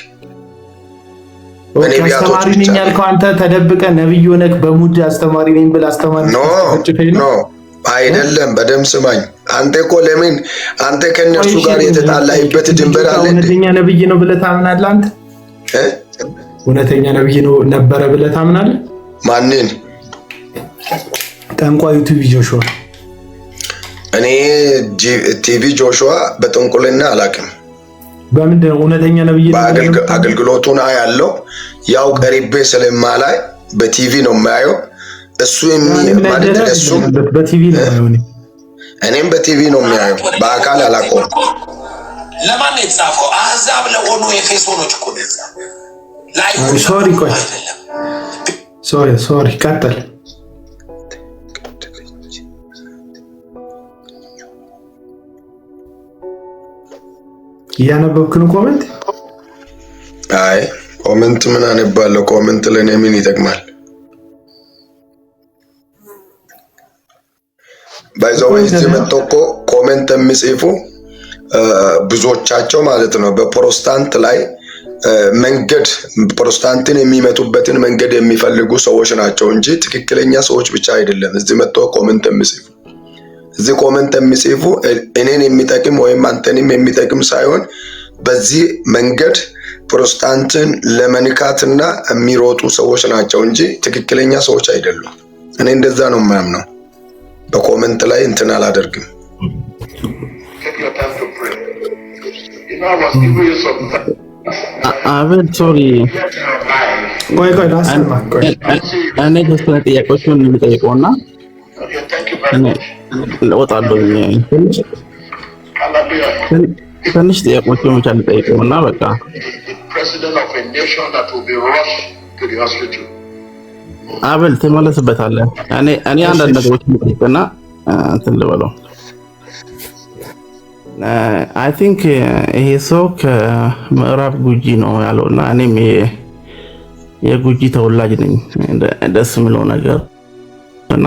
አስተማሪ ነኝ ያልከው አንተ ተደብቀ ነብይ ሆነህ በሙድ አስተማሪ ነኝ ብለህ አስተማሪ ነው አይደለም። በደምብ ስማኝ። አንተ እኮ ለምን አንተ ከነሱ ጋር የተጣላይበት ድንበር አለ? እውነተኛ ነብይ ነው ብለህ ታምናለህ? አንተ እውነተኛ ነብይ ነው ነበረ ብለህ ታምናለህ? ማንን? ጠንቋዩ ቲቪ ጆሹዋ። እኔ ቲቪ ጆሹዋ በጥንቁልና አላውቅም። በምንድን ነው እውነተኛ ነብይ ነው? አገልግሎቱን ያለው ያው ቀሪቤ ስለማላይ በቲቪ ነው የማየው። እሱ ማለት እሱ በቲቪ ነው የማየው። እኔም በቲቪ ነው የማየው፣ በአካል አላውቀውም። ለማን የተጻፈው? አሕዛብ ለሆኑ ኤፌሶኖች እኮ ነው የተጻፈው። ሶሪ ቀጥል። እያነበብክ ነው ኮሜንት? አይ ኮሜንት ምን አነባለሁ? ኮሜንት ለኔ ምን ይጠቅማል? ባይዘው እዚህ መጥተው እኮ ኮሜንት የሚጽፉ ብዙዎቻቸው ማለት ነው በፕሮቴስታንት ላይ መንገድ ፕሮቴስታንትን የሚመጡበትን መንገድ የሚፈልጉ ሰዎች ናቸው እንጂ ትክክለኛ ሰዎች ብቻ አይደለም። እዚህ መጥተው ኮሜንት የሚጽፉ እዚህ ኮሜንት የሚጽፉ እኔን የሚጠቅም ወይም አንተንም የሚጠቅም ሳይሆን በዚህ መንገድ ፕሮቴስታንትን ለመንካትና የሚሮጡ ሰዎች ናቸው እንጂ ትክክለኛ ሰዎች አይደሉም። እኔ እንደዛ ነው የማምነው። በኮሜንት ላይ እንትን አላደርግም። አቤል ሶሪ፣ ቆይ እኔ ተስፋ ጥያቄዎችን የሚጠይቀውና እወጣለሁ። ትንሽ ጥያቄዎችን ብቻ ልጠይቀውና በቃ አቤል ትመለስበታለህ። እኔ አንዳንድ ነገሮች ልጠይቅና እንትን ልበለው። አይ ቲንክ ይሄ ሰው ከምዕራብ ጉጂ ነው ያለውና እኔም የጉጂ ተወላጅ ነኝ። ደስ የሚለው ነገር እና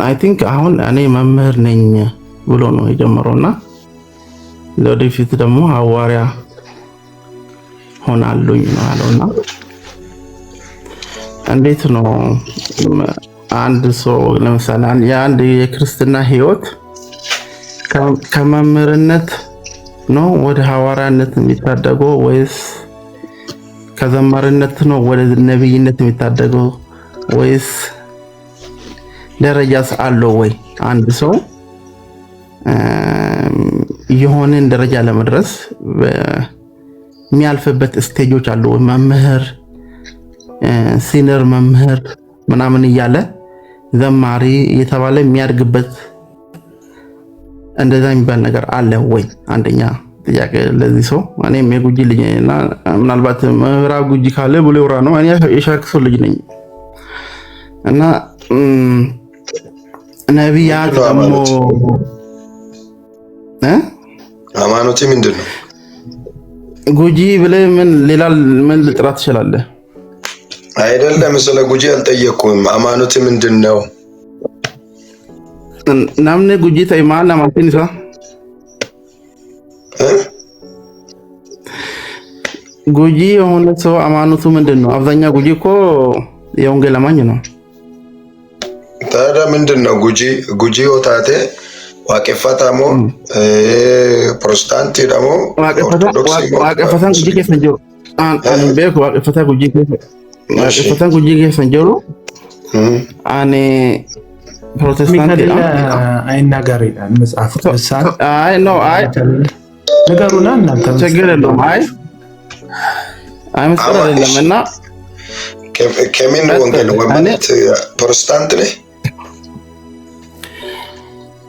አይ ቲንክ አሁን እኔ መምህር ነኝ ብሎ ነው የጀመረውና ለወደፊት ደግሞ ሐዋርያ ሆናለሁኝ ነው ያለውና እንዴት ነው አንድ ሰው ለምሳሌ የአንድ የክርስትና ህይወት ከመምህርነት ነው ወደ ሐዋርያነት የሚታደገው ወይስ ከዘማሪነት ነው ወደ ነብይነት የሚታደገው ወይስ ደረጃስ አለው ወይ? አንድ ሰው የሆነን ደረጃ ለመድረስ የሚያልፍበት ስቴጆች አሉ። መምህር፣ ሲኒየር መምህር ምናምን እያለ ዘማሪ እየተባለ የሚያድግበት እንደዛ የሚባል ነገር አለ ወይ? አንደኛ ጥያቄ ለዚህ ሰው። እኔም የጉጂ ልጅ ነኝና ምናልባት ምዕራብ ጉጂ ካለ ቡሌውራ ነው። እኔ የሻክሶ ልጅ ነኝ እና ነቢያት ደግሞ ሃይማኖት ምንድን ነው? ጉጂ ብለህ ሌላ ምን ልጥራት ትችላለህ? አይደለም ስለ ጉጂ አልጠየቅኩም። ሃይማኖት ምንድን ነው? ናምነ ጉጂ ተይማና ማንተንሳ ጉጂ የሆነ ሰው ሃይማኖቱ ምንድን ነው? አብዛኛው ጉጂ እኮ የወንጌል አማኝ ነው። ታዲያ ምንድን ነው ጉጂ ወታቴ ዋቄፈታሞ ፕሮቴስታንት ደግሞ ኦርቶዶክስ ዋቄፈታን ጉጂ ከፈንጆ አን ቤኩ ዋቄፈታ ጉጂ ዋቄፈታን ጉጂ ከፈንጆ አኔ ፕሮቴስታንት አይናገር ይላል መጽሐፍ ቅዱስ። አይ ኖ አይ ነገሩና እናንተ ችግር የለውም። አይ መስቀል አይደለም እና ከምን ወንጌል ወማለት ፕሮቴስታንት ነህ?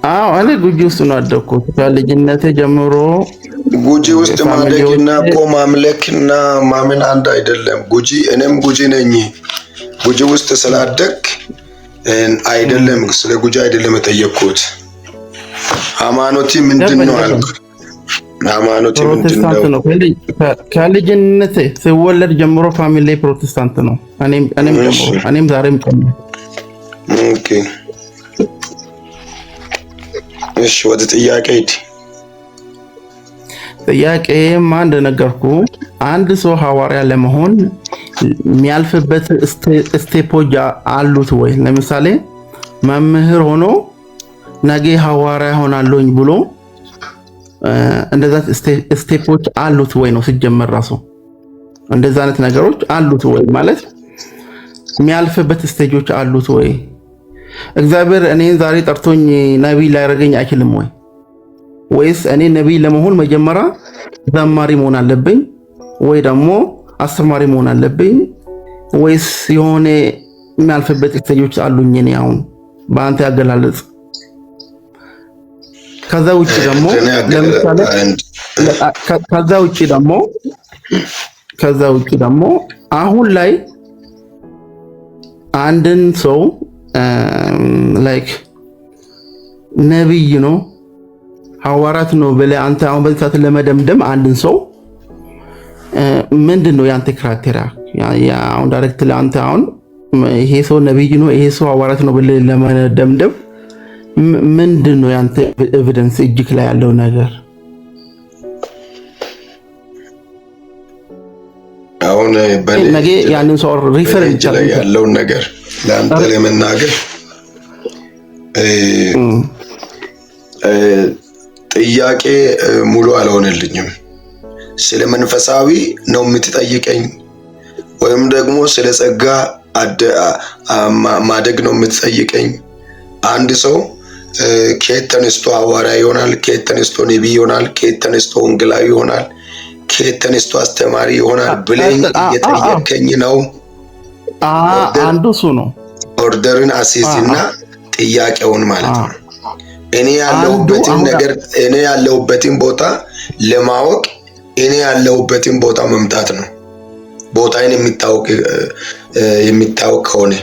አዎ እኔ ጉጂ ውስጥ ነው ያደግኩት ከልጅነቴ ጀምሮ። ጉጂ ውስጥ ማደግና እኮ ማምለክና ማመን አንድ አይደለም። ጉጂ እኔም ጉጂ ነኝ። ጉጂ ውስጥ ስላደግ አይደለም ስለ ጉጂ አይደለም የጠየቅኩት። ሃይማኖት ምንድን ነው አልኩ። ሃይማኖት ምንድን ነው? ከልጅነቴ ስወለድ ጀምሮ ፋሚሊ ፕሮቴስታንት ነው። እኔም ዛሬም ጨምሮ። ኦኬ እሺ ወደ ጥያቄ ሂድ። ጥያቄማ እንደነገርኩ አንድ ሰው ሐዋርያ ለመሆን የሚያልፍበት ስቴፖች አሉት ወይ? ለምሳሌ መምህር ሆኖ ነገ ሐዋርያ ሆናለሁኝ ብሎ እንደዛ ስቴፖች አሉት ወይ ነው ሲጀመር ራሱ እንደዛ አይነት ነገሮች አሉት ወይ ማለት የሚያልፍበት ስቴጆች አሉት ወይ? እግዚአብሔር እኔን ዛሬ ጠርቶኝ ነብይ ላይረገኝ አይችልም ወይ? ወይስ እኔ ነብይ ለመሆን መጀመሪያ ዘማሪ መሆን አለብኝ ወይ ደግሞ አስተማሪ መሆን አለብኝ ወይስ የሆነ የሚያልፍበት ስቴጆች አሉኝ? እኔ አሁን በአንተ ያገላለጽ ከዛ ውጪ ደግሞ ለምሳሌ ከዛ ውጪ ደግሞ አሁን ላይ አንድን ሰው ላይክ ነብይ ነው ሐዋርያት ነው ብለህ አንተ አሁን በዚህ ሰዓት ለመደምደም አንድን ሰው ምንድነው ያንተ ክራይቴሪያ? አሁን ዳይሬክት ለአንተ አሁን ይሄ ሰው ነብይ ነው ይሄ ሰው ሐዋርያት ነው ብለህ ለመደምደም ምንድነው ያንተ ኤቪደንስ እጅክ ላይ ያለው ነገር? አሁን ነገ ያንን ሰው ሪፈር ይቻላል ያለው ነገር ለአንተ ለመናገር ጥያቄ ሙሉ አልሆነልኝም። ስለ መንፈሳዊ ነው የምትጠይቀኝ ወይም ደግሞ ስለ ጸጋ ማደግ ነው የምትጠይቀኝ? አንድ ሰው ከየት ተነስቶ ሐዋርያ ይሆናል? ከየት ተነስቶ ነብይ ይሆናል? ከየት ተነስቶ ወንጌላዊ ይሆናል? ከየት ተነስቶ አስተማሪ ይሆናል ብለኝ እየጠየቀኝ ነው። አንዱ እሱ ነው። ኦርደርን አሲዝና ጥያቄውን ማለት ነው። እኔ ያለሁበትን ቦታ ለማወቅ እኔ ያለሁበትን ቦታ መምጣት ነው። ቦታዬን የሚታወቅ ከሆነ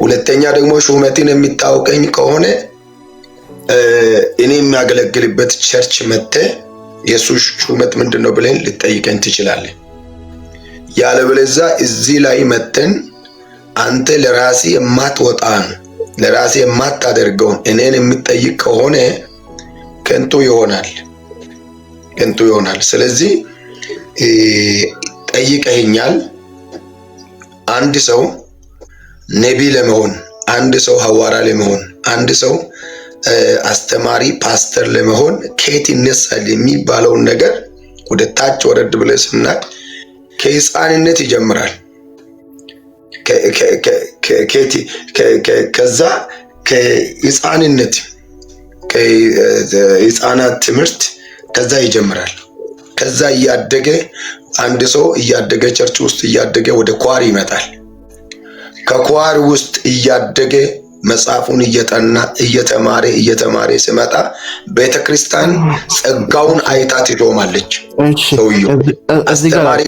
ሁለተኛ ደግሞ ሹመትን የሚታወቀኝ ከሆነ እኔ የሚያገለግልበት ቸርች መጥተህ የሱስ ሹመት ምንድነው ብለን ልጠይቀኝ ትችላለህ። ያለበለዚያ እዚህ ላይ መተን አንተ ለራሴ የማትወጣን ለራሴ የማታደርገውን እኔን የምትጠይቅ ከሆነ ከንቱ ይሆናል። ስለዚህ ጠይቀኸኛል። አንድ ሰው ነብይ ለመሆን አንድ ሰው ሐዋርያ ለመሆን አንድ ሰው አስተማሪ ፓስተር ለመሆን ከየት ይነሳል የሚባለውን ነገር ወደ ታች ወረድ ብለን ስናይ ከሕፃንነት ይጀምራል። ከዛ ከሕፃንነት ከሕፃናት ትምህርት ከዛ ይጀምራል። ከዛ እያደገ አንድ ሰው እያደገ ቸርች ውስጥ እያደገ ወደ ኳር ይመጣል። ከኳር ውስጥ እያደገ መጽሐፉን እየጠና እየተማረ ሲመጣ ቤተክርስቲያን ጸጋውን አይታ ትሾማለች። ሰውየው አስተማሪ